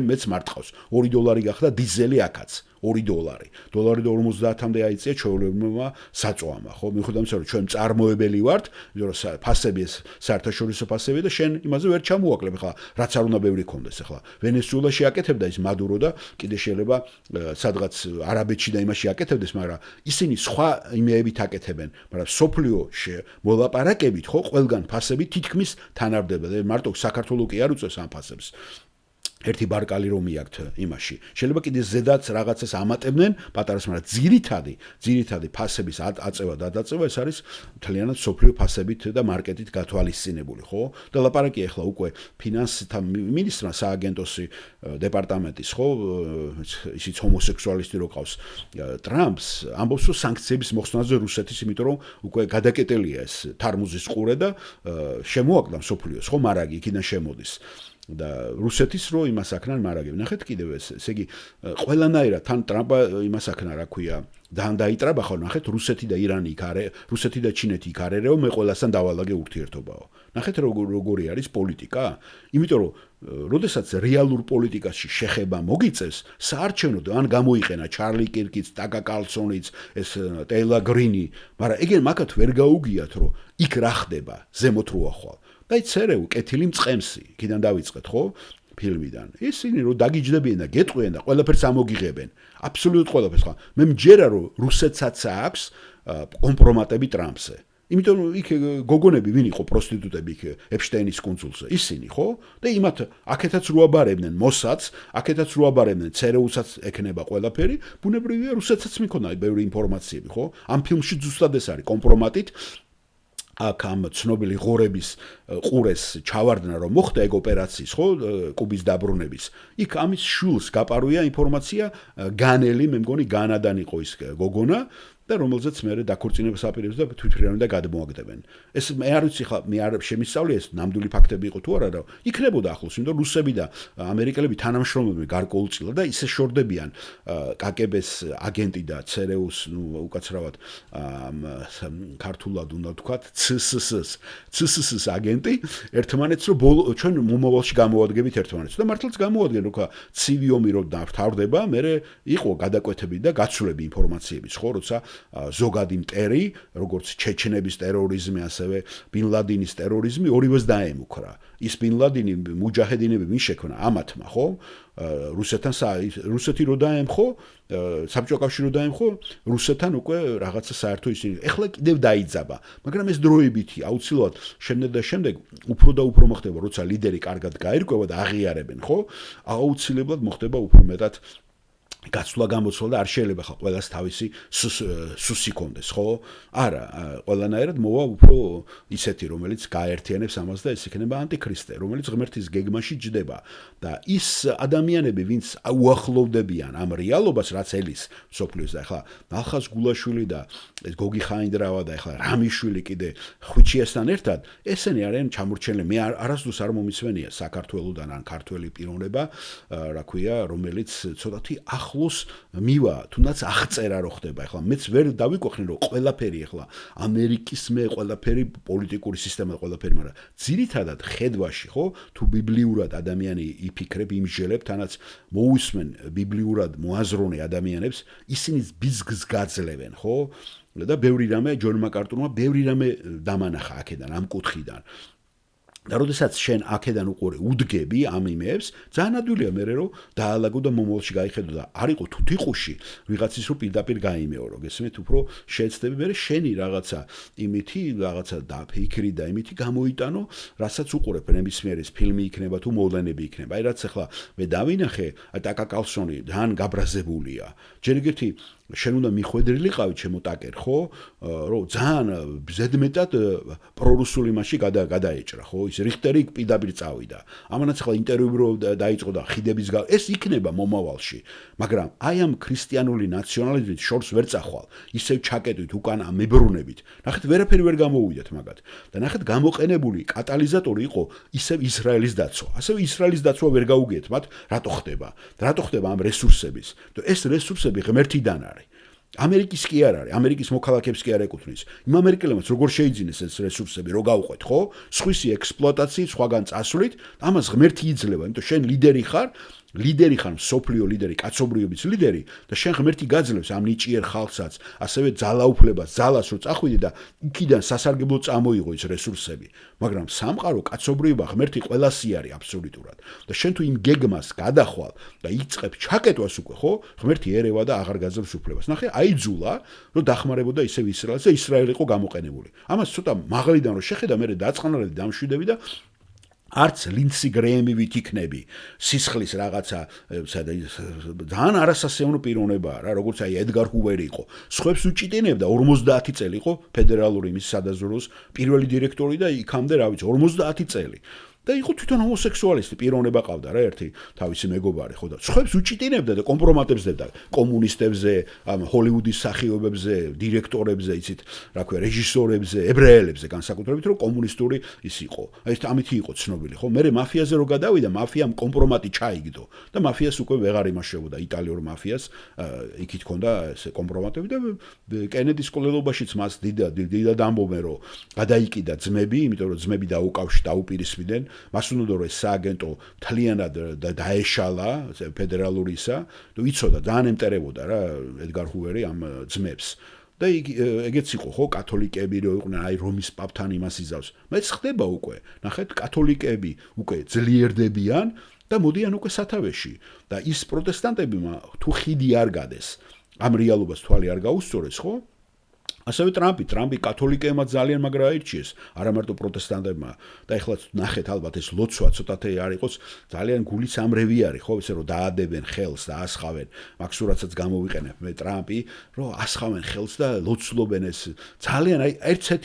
მეც მარტყავს $2 გახდა დიზელი აქაც $2 დოლარი და 50-მდე აიწია ჩვეულებრივმა საწვავმა ხო მიუხედავად იმისა რომ ჩვენ წარმოებელი ვართ რომ ფასები ეს საერთაშორისო ფასები და შენ იმაზე ვერ ჩამოაკლებ ხა რაც არ უნდა ბევრი კონდეს ახლა ვენესუელაში აკეთებდა ის მადურო და კიდე შეიძლება სადღაც არაბეთში და იმაში აკეთებდეს მაგრამ ისინი სხვა იმეებით აკეთებენ მაგრამ სოფლიოში მოლაპარაკებით ხო ყველგან ფასები თითქმის თანარდებდა მარტო საქართველოს კი არ უწევს ამ ფასებს ერთი ბარკალი რომ მიაქვთ იმაში. შეიძლება კიდე ზედაც რაღაცას ამატებდნენ, პატარას, მაგრამ ძირითადი ფასების აწევა და დაწევა ეს არის მთლიანად სოფლიო ფასებით და მარკეტით გათვალისწინებული, ხო? და ლაპარაკი ახლა უკვე ფინანსთა მინისტრმა სააგენტოსი დეპარტამენტის, ხო? ისიც ჰომოსექსუალისტი რო ყავს ტრამპს, ამბობს რომ სანქციების მოხსნაზე რუსეთის, იმიტომ რომ უკვე გადაკეტელია ეს თარმუზის ყურე და შემოაკლდა სოფლიოს, ხო, მარაგი იქიდან შემოდის. და რუსეთის რო იმას აქნან მარაგები. ნახეთ კიდევ ესე იგი ყველანაირად თან ტრამპა იმას აქნა რა ქვია დაიტრაბა ხო ნახეთ რუსეთი და ირანი იქ არის რუსეთი და ჩინეთი იქ არის მე ყველასთან დავალაგე ურთიერთობაო. ნახეთ როგორი არის პოლიტიკა? იმიტომ რომ როდესაც რეალურ პოლიტიკაში შეხება მოგიწევს საარჩევნოდ ან გამოიყენა ჩარლი კირკიც, ტაკა კალსონიც, ეს ტეილა გრინი, მაგრამ ეგენ მაგათ ვერ გაუგიათ რომ იქ რა ხდება ზემოთ რო ახვალ. და იცერეულ კეთილი მწყემსი იქიდან დავიწყეთ ხო ფილმიდან ისინი რომ დაგიჯდებიან და გეტყვიან და ყველაფერს ამოგიღებენ აბსოლუტურად ყველაფერს ხო მე მჯერა რომ რუსეთსაც აქვს კომპრომატები ტრამპზე იმიტომ რომ იქ გოგონები ვინ იყო პროსტიტუტები იქ ეპშტეინის კუნძულზე ისინი ხო და იმათ აქეთაც რო აბარებდნენ მოსაც აქეთაც რო აბარებდნენ ცერეულსაც ეკნება ყველაფერი ბუნებრივია რუსეთსაც მიქონდა ბევრი ინფორმაციები ხო ამ ფილმში ზუსტად ეს არის კომპრომატით აქ ამ ცნობილი ღორების ყურეს ჩავარდნა რომ მოხდა ეგ ოპერაციის ხო კუბის დაბრუნების იქ ამის შულს გაპარვია ინფორმაცია განელი მე მგონი განადან იყო ის გოგონა და რომელზეც მე დაქორწინებას აპირებს და თვითფრინავენ და გადმოაგდებენ ეს მე არ ვიცი ხა მე არ შემისწავლე ეს ნამდვილი ფაქტები იყო თუ არა და იქნებოდა ახლოს იმიტომ რუსები და ამერიკელები თანამშრომლობდნენ გარკვეულწილად და ისე შორდებიან კაკებეს აგენტი და ცერეუს ნუ უკაცრავად ქართულად უნდა ვთქვათ ცსს აგენტი ერთმანეთს რომ ჩვენ მომავალში გამოადგენთ ერთმანეთს და მართლაც გამოადგენენ რო ხა ცივი ომი რო დავთავრდება მე იყო გადაკვეთები და გაცვლები ინფორმაციების ხო როცა ზოგადი მტერი, როგორც ჩეჩნების ტერორიზმი, ასევე ბინ ლადინის ტერორიზმი ორივეს დაემუქრა. ის ბინ ლადინი მუჯაჰედინები ვინ შექმნა ამათმა, ხო? რუსეთი რო დაემხო, საბჭოთა კავშირი რო დაემხო, რუსეთთან უკვე რაღაცა საერთო ისინი. ეხლა კიდევ დაიძაბა, მაგრამ ეს დროებითი, აუცილებლად შემდეგ უფრო და უფრო მოხდება, როცა ლიდერი კარგად გაირკვევა და აღიარებენ, ხო? აუცილებლად მოხდება უფრო მეტად გაცვლა გამოცვლა და არ შეიძლება ხა ყველას თავისი სუსი კონდეს, ხო? არა, ყველანაირად მოვა უფრო ისეთი, რომელიც გაერთიანებს ამას და ეს იქნება ანტიქრისტე, რომელიც ღმერთის გეგმაში ჯდება და ის ადამიანები, ვინც უახლოვდებიან ამ რეალობას, რაც ელის სოფლიოს და ახლა ნალხას გულაშვილი და ეს გოგი ხაინდრავა და ახლა რამიშვილი კიდე ხვიჩიასთან ერთად, ესენი არიან ჩამორჩენილი. მე არასდროს არ მომიცვენია საქართველოსდან ან ქართველი პიროვნება, რა ქვია, რომელიც ცოტათი ახლოს მივა, თუნდაც აღწერა რო ხდება. ახლა მეც ვერ დავიკვეხნი, რომ ყველაფერი ახლა ამერიკის ყველაფერი პოლიტიკური სისტემა ყველაფერი, მაგრამ ძირითადად ხედვაში, ხო, თუ ბიბლიურად ადამიანი იფიქრებ, იმჟელებ, თანაც მოусმენ ბიბლიურად მოაზროვნე ადამიანებს, ისინი ბიზგს გაძლევენ, ხო? და ბევრი რამე ჯონ მაკარტურმა ბევრი რამე დამანახა აქედან, ამ კუთხიდან. და როდესაც შენ აქედან უყურე უდგები ამ იმებს, ძალიან ადვილია მე რომ დაალაგო და მომავალში გაიხედო და არ იყო თუთიყუში ვიღაცის რო პირდაპირ გაიმეორო, გესმით, უფრო შეეცდები მე შენი რაღაცა იმითი, რაღაცა დაფიქრი და იმითი გამოიტანო, რასაც უყურებ ნებისმიერის ფილმი იქნება თუ მოვლენები იქნება. აი რაც ახლა მე დავინახე, ტაკა კალსონი ძალიან გაბრაზებულია. ჯერ ერთი შენ უნდა მიხვედრილიყავი ჩემო ტაკერ, ხო? რომ ძალიან ზედმეტად პრორუსული მასში გადაეჭრა, ხო? ის რიხტერი პირდაპირ წავიდა. ამანაც ახლა ინტერვიუ რო დაიწყო და ხიდების ეს იქნება მომავალში. მაგრამ აი ამ ქრისტიანული ნაციონალიზმით შორს ვერ წახვალ. ისევ ჩაკეტვით უკან ამებრუნებით. ნახეთ, ვერაფერი ვერ გამოუვიდეთ მაგათ. და ნახეთ, გამოყენებული კატალიზატორი იყო ისევ ისრაელის დაცვა. ასევე ისრაელის დაცვა ვერ გაუგიეთ მათ, რატო ხდება? რატო ხდება ამ რესურსების? და ეს რესურსები ღმერთიდან არის. ამერიკის კი არ არის, ამერიკის მოქალაქეებს კი არ ეკუთვნის. იმ ამერიკელებმა როგორ შეიძინეს ეს რესურსები, რო გაუყვეთ, ხო? სხვისი ექსპლუატაციით, სხვაგან წასვლით, ამას ღმერთი იძლევა, იმიტომ შენ ლიდერი ხარ, სოფლიო ლიდერი, კაცობრიობის ლიდერი და შენ ღმერთი გაძლევს ამ ნიჭიერ ხალხსაც, ასევე ძალაუფლებას, ძალას რო წახვიდე და იქიდან სასარგებლო წამოიღო ის რესურსები. მაგრამ სამყარო კაცობრიობა ღმერთი ყველასი არის აბსოლუტურად. და შენ თუ იმ გეგმას გადახვალ და იწყებ ჩაკეტვას უკვე, ხო? ღმერთი ერევა და აღარ გაძლევს უფლებას. ნახე, აიძულა, რომ დახმარებოდა ისევ ისრაელს და ისრაელი იყო გამოყენებული. ამას ცოტა მაღლიდან რო შეხედა, მე დაწყნარად დამშვიდები და არც ლინდსი გრეემივით იქნები სისხლის რაღაცა ძალიან არასასიამოვნო პიროვნებაა რა, როგორც აი ედგარ ჰუვერი იყო. სხვებს უჭიტინებდა 50 წელი იყო ფედერალური იმის სადაზვერვოს პირველი დირექტორი და იქამდე რა ვიცი 50 წელი. და იყო თვითონ ჰომოსექსუალისტი, პიროვნება ყავდა რა ერთი თავისი მეგობარი, ხო და სხვებს უჭიტინებდა და კომპრომატებს დებდა კომუნისტებზე, ამ ჰოლივუდის მსახიობებზე, დირექტორებზე, იცით, რა ქვია, რეჟისორებზე, ებრაელებზე, განსაკუთრებით რომ კომუნისტური ის იყო. აი ეს ამითი იყო ცნობილი, ხო? მერე მაფიაზე რო გადავიდა, მაფიამ კომპრომატი ჩაიგდო და მაფიას უკვე ვეღარ იმაშებოდა, იტალიურ მაფიას, იქით ჰქონდა ეს კომპრომატები და კენედის ყოლელობაშიც მას დიდად ამბობენ რომ გადაიკიდა ძმები, იმიტომ რომ ძმები დაუპირისპირდნენ მას უნდა რომ ეს სააგენტო თლიანად დაეშალა ფედერალურისა და იცოდა ძალიან ემტერებოდა რა ედგარ ჰუვერი ამ ძმებს და ეგეც იყო ხო კათოლიკები რო იყვნენ აი რომის პაპთან იმას იზავს მეც ხდება უკვე ნახეთ კათოლიკები უკვე ძლიერდებიან და მოდიან უკვე სათავეში და ის პროტესტანტები თუ ხიდი არ გადეს ამ რეალობას თვალი არ გაუსწორეს ხო ასევე ტრამპი კათოლიკეებმა ძალიან მაგრა აირჩიეს, არა მარტო პროტესტანტებმა და ეხლა ნახეთ ალბათ ეს ლოცვა ცოტათი არ იყოს, ძალიან გულიც ამრევი არის, ხო, ისე რომ დაადებენ ხელს და ასხავენ, მაგ სურათსაც გამოვიყენებ მე ტრამპი, რომ ასხავენ ხელს და ლოცულობენ ეს ძალიან აი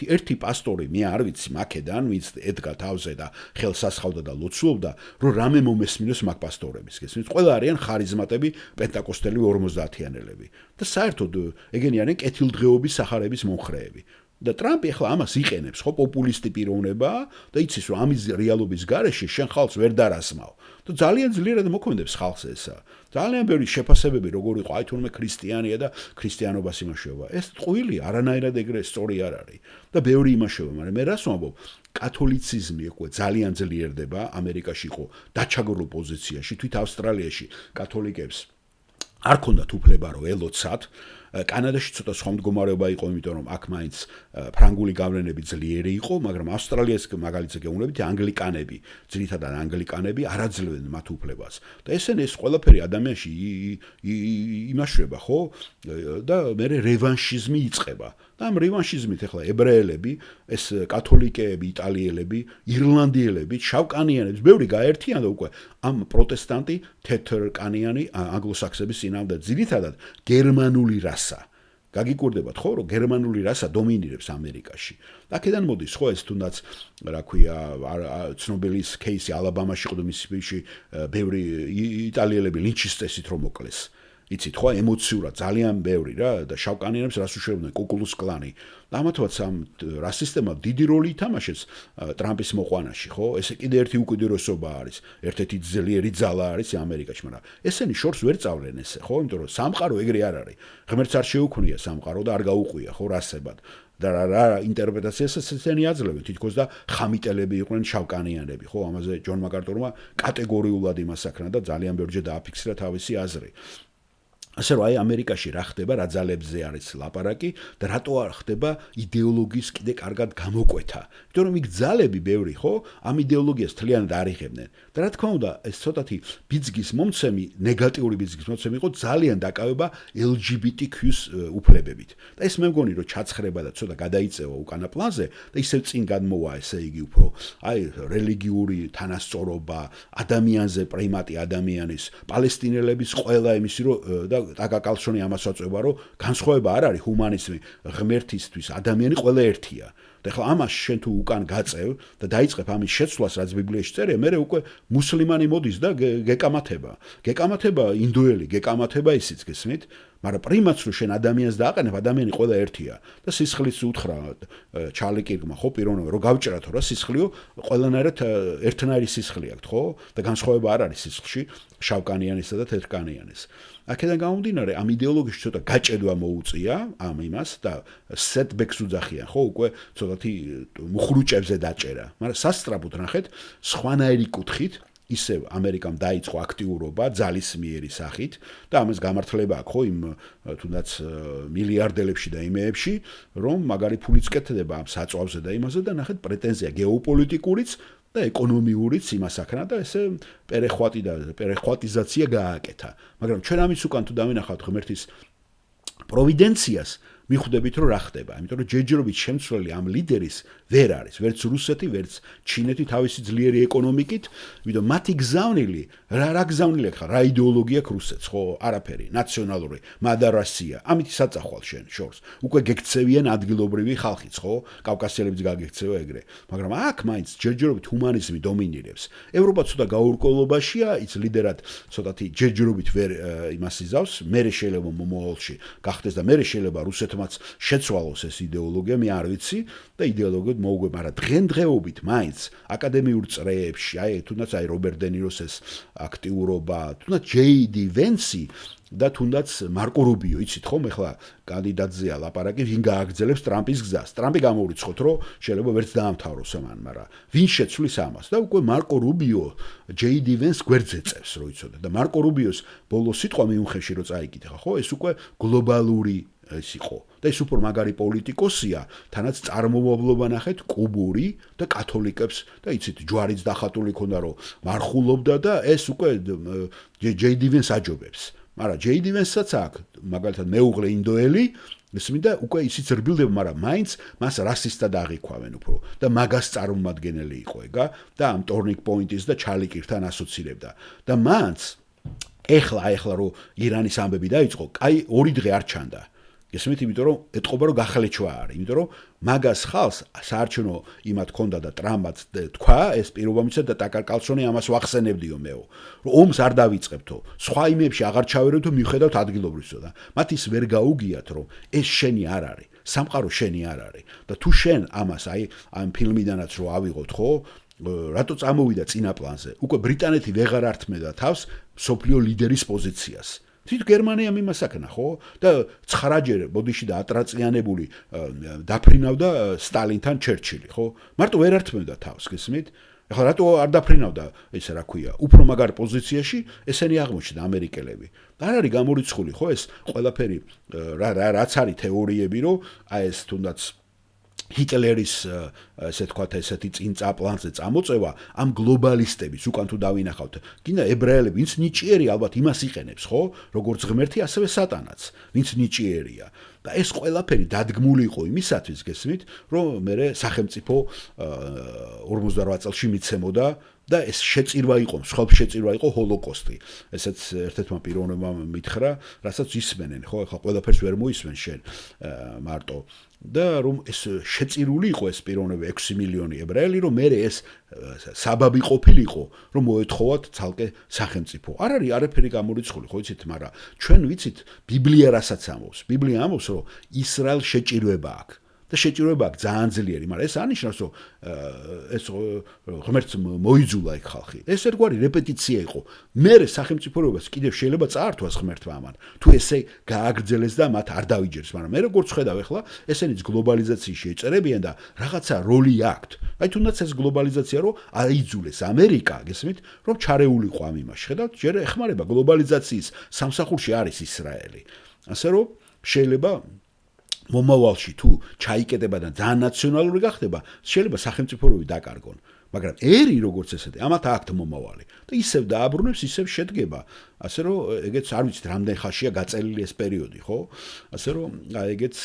ერთი პასტორი, მე არ ვიცი მაკედან, ვინც ედგა თავზე და ხელს ასხავდა და ლოცულობდა, რომ რამე მომესმინოს მაგ პასტორების, გესმით? ყველა არიან ხარიზმატები, პენტაკოსტელი 50-იანელები და საერთოდ ეგენი არიან კეთილდღეობის სახარების მომხრეები. და ტრამპი ახლა ამას იყენებს, ხო, პოპულისტი პიროვნება და იცის რომ ამის რეალობის გარეშე შენ ხალხს ვერ დარასმავ. და ძალიან ძლიერად მოქმედებს ხალხს ესა. ძალიან ბევრი შეფასებები როგორ იყო, აი თუნდაც ქრისტიანია და ქრისტიანობას იმაშოვა. ეს ტყუილი არანაირად ეგრე სწორი არ არის. და ბევრი იმაშოვა, მაგრამ მე რას ვამბობ? კათოლიციზმი უკვე ძალიან ძლიერდება, ამერიკაში იყო დაჩაგრულ პოზიციაში, თვით ავსტრალიაში კათოლიკებს არ ქონდათ უფლება რომ ელოცათ კანადაში ცოტა სხვა მდგომარეობა იყო, იმიტომ რომ აქ მაინც ფრანგული გავლენები ძლიერი იყო, მაგრამ ავსტრალიას მაგალითად გეუბნებით, ანგლიკანები, ძირითადად ანგლიკანები არაძლევენ მათ უფლებას. და ესენი ეს ყველაფერი ადამიანში იმაშრება, ხო? და მე რევანშიზმი იწყება. და ამ რევანშიზმით ახლა ებრაელები, ეს კათოლიკეები, იტალიელები, ირლანდიელები, შავკანიანები, ბევრი გაერთიანდა უკვე ამ პროტესტანტი თეთრკანიანი ანგლოსაქსების წინააღმდეგ, ძირითადად გერმანული რასა. გაგიკურდებათ ხო, რომ გერმანული რასა დომინირებს ამერიკაში. აქედან მოდის ხო ეს თუნდაც რა ქვია, ცნობილის кейსი ალაბამაში ყო მისი ბევრი იტალიელები ლინჩის წესით რომ მოკლეს. იცით ხო, ემოციურად ძალიან ბევრი რა და შავკანიანებს რას უშევდნენ კუკლუქს კლანი. ამათაც ამ რასისტებმა დიდი როლი ითამაშეს ტრამპის მოყვანაში, ხო? ესე კიდე ერთი უკიდურესობა არის, ერთ-ერთი ძლიერი ძალა არის ამერიკაში, მაგრამ ესენი შორს ვერ წავლენ ესე, ხო? იმიტომ რომ სამყარო ეგრე არ არის. ღმერთს არ შეუქმნია სამყარო და არ გაუყვია, ხო, რასებად. და რა ინტერპრეტაციას ესენი აძლევენ, თითქოს და ხამიტელები იყვნენ შავკანიანები, ხო? ამაზე ჯონ მაკარტურმა კატეგორიულად იმას აკრა და ძალიან ბევრჯერ დააფიქსირა თავისი აზრი. ასე რომ აი ამერიკაში რა ხდება, რა ძალებზე არის ლაპარაკი და რატო არ ხდება იდეოლოგიის კიდე კარგად გამოკვეთა. იმიტომ რომ იქ ძალები ბევრი, ხო, ამ იდეოლოგიას თლიანად არიღებდნენ. და რა თქმა უნდა, ეს ცოტათი ბიძგის მომცემი, ნეგატიური ბიძგის მომცემი იყო ძალიან დაკავება LGBTQ-ს უფლებებით. და ეს მე მგონი რომ ჩაცხრება და ცოტა გადაიწევა უკანა პლანზე და ისევ წინ გადმოვა, ესე იგი უფრო აი რელიგიური თანასწორობა, ადამიანზე პრიმატი ადამიანის, პალესტინელების ყველა იმისი რომ და დაგაკალშონი ამას ვაწვევა, რომ განსხვავება არ არის ჰუმანიზმი, ღმერთისთვის, ადამიანი ყველა ერთია. და ახლა ამას შენ თუ უკან გაწევ და დაიწყებ ამის შეცვლას, რაც ბიბლიაში წერია, მე უკვე მუსლიმანი მოდის და გეკამათება. გეკამათება ინდოელი, გეკამათება ისიც გესმით? მაგრამ პრიმატს რო შენ ადამიანს დააყენებ, ადამიანი ყველა ერთია. და სისხლის უთხრა ჩარლი კირკმა, ხო, პიროვნებო, რომ გავჭერათო რა სისხლიო, ყველანაირად ერთნაირი სისხლი აქვს, ხო? და განსხვავება არ არის სისხლში შავკანიანისა და თეთრკანიანის. აქედან გამომდინარე, ამ იდეოლოგიაში ცოტა გაჭედვა მოუწია ამ იმას და setbacks უძახიან, ხო, უკვე ცოტათი მუხრუჭებზე დაჭერა. მაგრამ სასწრაფოდ ნახეთ, სხვანაირი კუთხით ისევ ამერიკამ დაიწყო აქტიურობა ძალისმიერი სახით და ამას გამართლება აქვს ხო იმ თუნდაც მილიარდელებში და იმეებში, რომ მაგარი ფულიც კეთდება ამ საწვავზე და იმაზე და ნახეთ პრეტენზია გეოპოლიტიკურიც და ეკონომიურიც იმას აქნა და ესე პერეხვატიზაცია გააკეთა. მაგრამ ჩვენ ამის უკან თუ დავინახავთ ღმერთის პროვიდენციას, მიხვდებით რომ რა ხდება, იმიტომ რომ ჯერჯერობით შემცვლელი ამ ლიდერის ვერ არის, ვერც რუსეთი, ვერც ჩინეთი თავისი ძლიერი ეკონომიკით, იმიტომ მათი გზავნილი, რა გზავნილი ხარ, რა იდეოლოგია აქვს რუსეთს, ხო, არაფერი, ნაციონალური, მადარასია, ამით საწახვალ შენ შორს. უკვე გეკცევიან ადგილობრივი ხალხიც, ხო, კავკასიელებიც გაგექცევა ეგრე. მაგრამ აქ მაინც ჯერჯერობით ჰუმანიზმი დომინირებს. ევროპა ცოტა გაურკვევლობაშია, ის ლიდერად ცოტათი ჯერჯერობით ვერ იმას იზავს, მერე შეიძლება მომავალში გახდეს და მერე შეიძლება რუსეთმა შეცვალოს ეს იდეოლოგია, მე არ ვიცი და იდეოლოგიად მოუგვება, მაგრამ დღენდღეობით მაინც აკადემიურ წრეებში, აი თუნდაც აი რობერტ დე ნიროს ეს აქტიურობა, თუნდაც ჯეიდი ვენსი და თუნდაც მარკო რუბიო, იცით ხომ, ეხლა კანდიდატზეა ლაპარაკი, ვინ გააგრძელებს ტრამპის გზას. ტრამპი გამოვიწყოთ, რომ შეიძლება ვერც დაამთავროს ამან, მაგრამ ვინ შეცვლის ამას? და უკვე მარკო რუბიო ჯეიდი ვენს გვერდზე წევს, რო იცოდე. და მარკო რუბიოს ბოლო სიტყვა მიუნხეში რო წაიკითხა, ხო, ეს უკვე გლობალური ეს იყო. და ეს უფრო მაგარი პოლიტიკოსია, თანაც წარმომავლობა ნახეთ კუბური და კათოლიკებს და იცით ჯვარიც დახატული ქონდა, რომ მარხულობდა და ეს უკვე ჯეიდი ვენს აჯობებს. მაგრამ ჯეიდი ვენსაც აქვს, მაგალითად მეუღლე ინდოელი, ისმიდა უკვე ისიც რბილდება, მაგრამ მაინც მას რასისტად აღიქვავენ უფრო და მაგას წარმომადგენელი იყო ეგა და ამ ტორნინგ პოინტის და ჩარლი კირკთან ასოცირებდა. და მანც ეხლა რომ ირანის ამბები დაიწყო, კაი ორი დღე არ ჩანდა. ესმით, იმიტომ რომ ეტყობა რომ გახალეჩვა არის, იმიტომ რომ მაგას ხალს საარჩევნო იმათ ქონდა და ტრამპაც თქვა, ეს პირობა მისცა და ტაკარ კალსონი ამას ვახსენებდიო მეო, რომ ომს არ დავიწყებთო, სხვა იმებში აღარ ჩავერევთო, მივხედავთ ადგილობრივსო და მათ ის ვერ გაუგიათ, რომ ეს შენი არ არის, სამყარო შენი არ არის და თუ შენ ამას აი ამ ფილმიდანაც რო ავიღოთ, ხო, რატო წამოვიდა წინა პლანზე, უკვე ბრიტანეთი ვეღარ ართმევდა თავს სოფლიო ლიდერის პოზიციას. თვით გერმანიამ იმას აკნა, ხო? და 9ჯერ ბოდიში და ატრაციანებული დაფრინავდა სტალინთან ჩერჩილი, ხო? მარტო ვერ ართმევდა თავს, გესმით? ეხლა რატო არ დაფრინავდა ესე რა ქვია, უფრო მაგარ პოზიციაში ესენი აღმოჩნდა ამერიკელები. არ არის გამორიცხული ხო ეს ყველაფერი რაც არის თეორიები, რომ აი ეს თუნდაც ჰიტლერის ესე თქვათ ესეთი წინწა პლანზე წამოწევა ამ გლობალისტების უკან თუ დავინახავთ გინდა ებრაელები ვინც ნიჭიერი ალბათ იმას იყენებს ხო როგორც ღმერთი ასევე სატანაც ვინც ნიჭიერია და ეს ყველაფერი დადგმული იყო იმისათვის გესმით რომ მე სახელმწიფო 48 წელში მიცემოდა და ეს შეწირვა იყო, მსხვერპლ შეწირვა იყო ჰოლოკოსტი. ესეც ერთ-ერთმა პიროვნებამ მითხრა, რასაც ისმენენ, ხო, ახლა ყველაფერს ვერ მოისმენ შენ მარტო. და რომ ეს შეწირული იყო ეს პიროვნება 6 მილიონი ებრაელი, რომ მე ეს საბაბი ყოფილიყო, რომ მოეთხოვათ ცალკე სახელმწიფო. არ არის არაფერი გამორიცხული, ხო იცით, მაგრამ ჩვენ ვიცით ბიბლია რასაც ამბობს. ბიბლია ამბობს, რომ ისრაელს შეჭირვება აქვს. და შეჭირვება აქვს ძალიან ძლიერი, მაგრამ ეს ანიშნავს, რომ ეს ღმერთს მოიძულა ეგ ხალხი. ეს ერთგვარი რეპეტიცია იყო. მერე სახელმწიფოებას კიდევ შეიძლება წაართვას ღმერთმა ამან. თუ ესე გააგრძელეს და მათ არ დავიჯერს, მაგრამ მე როგორც ხედავ ახლა, ესენიც გლობალიზაციის შეეწერებიან და რაღაცა როლი აქვთ. აი თუნდაც ეს გლობალიზაცია რომ აიძულეს ამერიკა, გესმით, რომ ჩარეულიყო ამ იმაში. ხედავთ, ჯერ ეხმარება გლობალიზაციის სამსახურში არის ისრაელი. ასე რომ შეიძლება მომავალში თუ ჩაიკეტება და ძალიან ნაციონალური გახდება, შეიძლება სახელმწიფოები დაკარგონ. მაგრამ ერი როგორც ესეთი, ამათ აქვთ მომავალი და ისევ დააბრუნებს, ისევ შედგება. ასე რომ ეგეც არ ვიცით რამდენ ხანშია გაწელილი ეს პერიოდი, ხო? ასე რომ ეგეც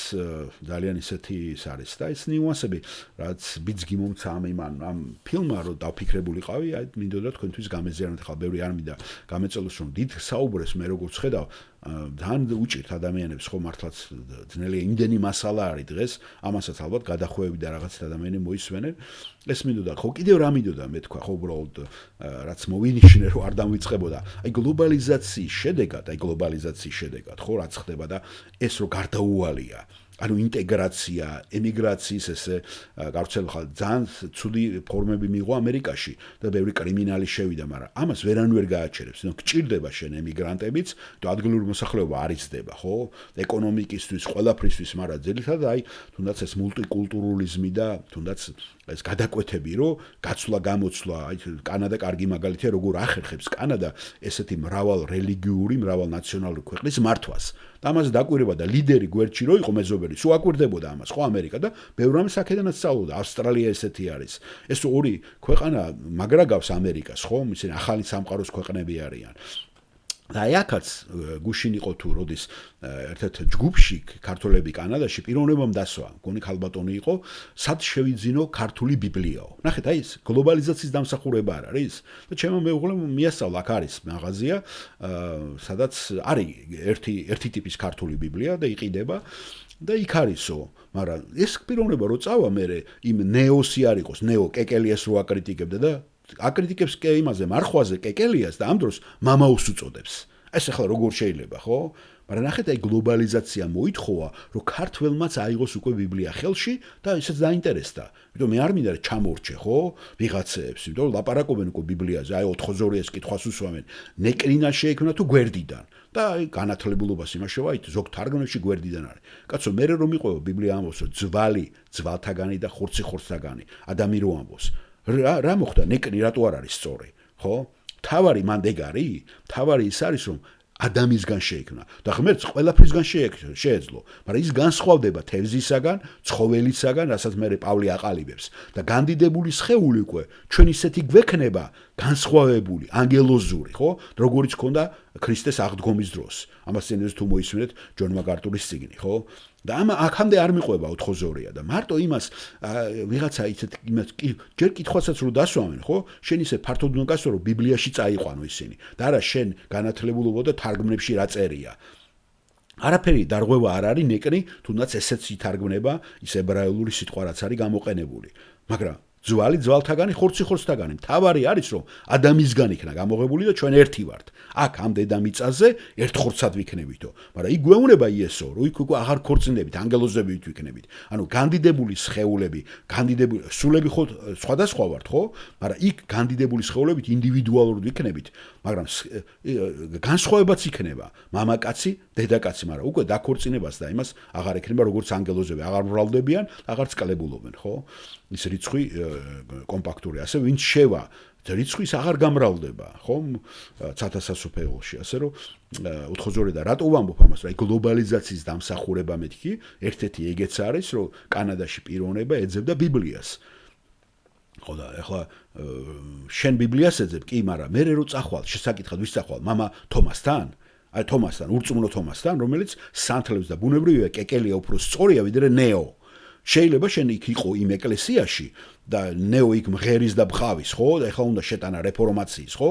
ძალიან ისეთი ის არის და ეს ნიუანსები, რაც ბიძგი მომცა ამ ფილმმა რომ დავფიქრებულიყავი, აი მინდოდა თქვენთვის გამეზიანოთ, ხა ბევრი არ მინდა გამეწელოს რომ დიდ საუბრებს მე როგორც ხედავ ძალიან უჭირთ ადამიანებს ხო მართლაც ძნელია იმდენი მასალა არის დღეს ამასაც ალბათ გადახვევები და რაღაცა ადამიანები მოისმენენ ეს მინდოდა ხო კიდევ რა მინდოდა მე თქვა ხო უბრალოდ რაც მოვინიშნე რომ არ დამვიწყებოდა აი გლობალიზაციის შედეგად ხო რაც ხდება და ეს რო გარდაუვალია ანუ ინტეგრაცია, ემიგრაციის ესე გავრცელება ხალხ ძალიან ცუდი ფორმები მიიღო ამერიკაში და ბევრი კრიმინალი შევიდა, მაგრამ ამას ვერანვერ გააჩერებს. ნუ გჭირდება შენ ემიგრანტებიც, და ადგილური მოსახლეობა არ იცდება, ხო? ეკონომიკისთვის, ყველაფრისთვის, მაგრამ ძირითადად აი თუნდაც ეს მულტიკულტურულიზმი და თუნდაც ეს გადაკვეთები, რომ გაცვლა-გამოცვლა, აი კანადა კარგი მაგალითია, როგორ ახერხებს კანადა ესეთი მრავალ რელიგიური, მრავალ ნაციონალური ქვეყნის მართვას. და ამას დაკვირება და ლიდერი გვერდში რო იყო მეზობელი, სულ აკვირდებოდა ამას, ხო ამერიკა და ბევრი რამე აქედანაც სწავლობდა. ავსტრალია ესეთი არის. ეს ორი ქვეყანა მაგრა გავს ამერიკას, ხო? ისინი ახალი სამყაროს ქვეყნები არიან. და აქაც გუშინ იყო თუ როდის ერთ-ერთ ჯგუფში ქართველები კანადაში პიროვნებამ დასვა, გონი ქალბატონი იყო, სად შევიძინო ქართული ბიბლიაო. ნახეთ, აი ეს გლობალიზაციის დამსახურება არ არის? და ჩემო მეუღლემ მიასწავლა, აქ არის მაღაზია, სადაც არის ერთი ტიპის ქართული ბიბლია და იყიდება და იქ არისო, მაგრამ ეს პიროვნება რო წავა მე იმ ნეოსი არ იყოს, ნეო კეკელიას რო აკრიტიკებდა და აკრიტიკებს კი იმაზე მარხვაზე კეკელიას და ამ დროს მამაუს უწოდებს. ეს ახლა როგორ შეიძლება, ხო? მაგრამ ნახეთ, აი გლობალიზაცია მოითხოვა, რომ ქართველმაც აიღოს უკვე ბიბლია ხელში და ისიც დაინტერესდა. იმიტომ მე არ მინდა ჩამორჩე, ხო? ვიღაცეებს, იმიტომ ლაპარაკობენ უკვე ბიბლიაზე, აი 4-2-ის კითხვას უსვამენ. ნეკრინა შეექმნა თუ გვერდიდან. და აი განათლებულობას იმაშოვა, აი ზოგ თარგმანებში გვერდიდან არის. კაცო, მე რომ მიყვება ბიბლია ამბობს, რომ ძვალი ძვალთაგანი და ხორცი ხორცთაგანი, ადამი რო ამბობს. რა მოხდა ნეკრი რატო არ არის სწორი, ხო? თავარი მანდეგარი, თავარი ის არის რომ ადამისგან შეექმნა და ღმერთს ყველაფრისგან შეეძლო, მაგრამ ის განსხვავდება თევზისაგან, ცხოველისაგან, რასაც მე პავლე აყალიბებს და განდიდებული სხეული უკვე ჩვენ ისეთი გვექნება განსხვავებული, ანგელოზური, ხო? როგორიც ქონდა ქრისტეს აღდგომის დროს. ამას წინდ თუ მოისმენთ ჯონ მაგარტურის წიგნი, ხო? და აქამდე არ მიყვება 4-2-ია და მარტო იმას ვიღაცა იცით იმას ჯერ კითხვასაც რო დასვამენ, ხო? შენ ისე ფართოდ უნდა გასწრო, რომ ბიბლიაში წაიყვანო ისინი. და არა შენ განათლებულობა და თარგმნებში რა წერია. არაფერი დარღვევა არ არის ნეკრი, თუნდაც ესეც ითარგმნება ის ებრაელური სიტყვა რაც არის გამოყენებული. მაგრამ ძვალი ძვალთაგანი, ხორცი ხორცთაგანი. თავარი არის რომ ადამისგან იქნა გამოღებული და ჩვენ ერთი ვართ. აქ ამ დედამიწაზე ერთ ხორცად ვიქნებითო. მაგრამ იქ გვეუბნება იესო, რომ იქ უკვე აღარ ქორწინებით, ანგელოზებით ვიქნებით. ანუ განდიდებული სხეულები, განდიდებული სულები ხო სხვადასხვა ვართ, ხო? მაგრამ იქ განდიდებული სხეულებით ინდივიდუალურად ვიქნებით, მაგრამ განსხვავებაც იქნება. მამაკაცი, დედაკაცი, მაგრამ უკვე დაქორწინებას და იმას აღარ ექნება როგორც ანგელოზები, აღარ მრავლდებიან, აღარ წკლებულობენ, ხო? ის რიცხვი კომპაქტური, ასე ვინც შევა რიცხვის აღარ გამრავლდება, ხომ? ცათასასუფეველში, ასე რომ უთხოზორი და რატო ვამბობ ამას, რა გლობალიზაციის დამსახურება მეთქი, ერთ-ერთი ეგეც არის, რომ კანადაში პიროვნება ეძებდა ბიბლიას. ხო და ეხლა შენ ბიბლიას ეძებ, კი, მაგრამ მე რო წახვალ, შესაკითხად ვის წახვალ, მამა თომასთან? აი თომასთან, ურწმუნო თომასთან, რომელიც სანთლებს და ბუნებრივია კეკელია უფრო სწორია ვიდრე ნეო. შეიძლება შენ იქ იყო იმ ეკლესიაში და ნეო იქ მღერის და ბხავის, ხო? და ეხლა უნდა შეტანა რეფორმაციის, ხო?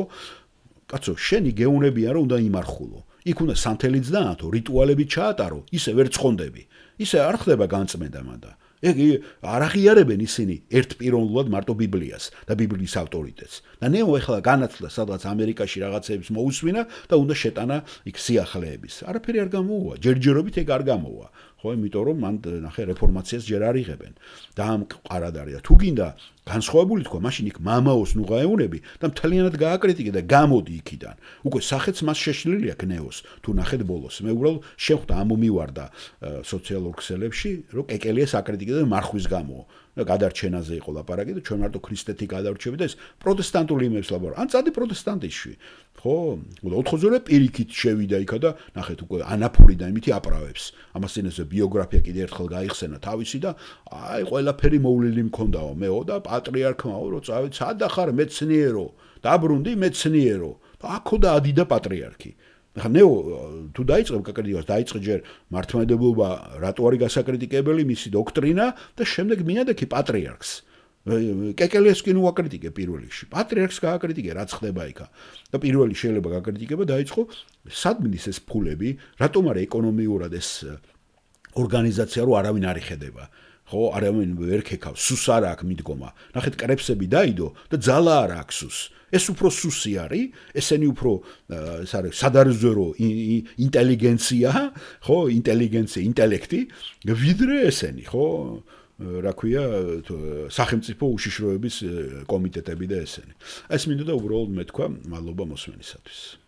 კაცო, შენი გეუნებია რომ უნდა იმარხულო. იქ უნდა სანთელიც დაანთო, რიტუალები ჩაატარო, ისე ვერ ცხონდები. ისე არ ხდება განწმენდა მანდა. ეგ არ აღიარებენ ისინი ერთპიროვნულად მარტო ბიბლიას და ბიბლიის ავტორიტეტს. და ნეო ეხლა განათლა სადღაც ამერიკაში რაღაცებს მოусვინა და უნდა შეტანა იქ სიახლეების. არაფერი არ გამოუვა, ჯერჯერობით ეგ არ გამოუვა. ხო, იმიტომ რომ მან ნახე რეფორმაციას ჯერ არ იღებენ. და ამ ყარად არის. თუ გინდა განსხვავებული თქვა, მაშინ იქ მამაოს ნუღაეუნები და მთლიანად გააკრიტიკე და გამოდი იქიდან. უკვე სახეც მას შეშლილი აქვს ნეოს. თუ ნახეთ ბოლოს, მე უბრალოდ შეხვდა ამ მომივარდა სოციალურ ქსელებში, რომ კეკელიას აკრიტიკებდა მარხვის გამო. და გადარჩენაზე იყო ლაპარაკი და ჩვენ მარტო ქრისტეთი გადარჩები და ეს პროტესტანტული იმებს ლაპარაკი. ან წადი პროტესტანტიში. ხო? და ოთხოზორე პირიქით შევიდა იქა და ნახეთ უკვე ანაფური და იმითი აправებს. ამას წინასე ბიოგრაფია კიდე ერთხელ გაიხსენა თავისი და აი ყველაფერი მოვლილი მქონდაო მეო და პატრიარქმაო რომ წავით სად ახარ მეცნიერო დაბრუნდი მეცნიერო და აქო და ადიდა პატრიარქი. ახლა ნეო თუ დაიწყებ კაკრიტიკას დაიწყე ჯერ მართლმადიდებლობა რატო არის გასაკრიტიკებელი მისი დოქტრინა და შემდეგ მინადექი პატრიარქს. კეკელიას კი ნუ აკრიტიკე პირველ რიგში. პატრიარქს გააკრიტიკე რაც ხდება იქა. და პირველი შეიძლება გაკრიტიკება დაიწყო სადმის ეს ფულები, რატომ არის ეკონომიურად ეს ორგანიზაცია რო არავინ არ იხედება. ხო, არავინ ვერ ქეკავს, სუს არ აქვს მიდგომა. ნახეთ კრეფსები დაიდო და ძალა არ აქვს სუს. ეს უფრო სუსი არის, ესენი უფრო ეს არის სადარზერო ინტელიგენცია, ხო, ინტელიგენცია, ინტელექტი, ვიდრე ესენი, ხო? რა ქვია, სახელმწიფო უშიშროების კომიტეტები და ესენი. ეს მინდოდა უბრალოდ მეთქვა, მადლობა მოსმენისათვის.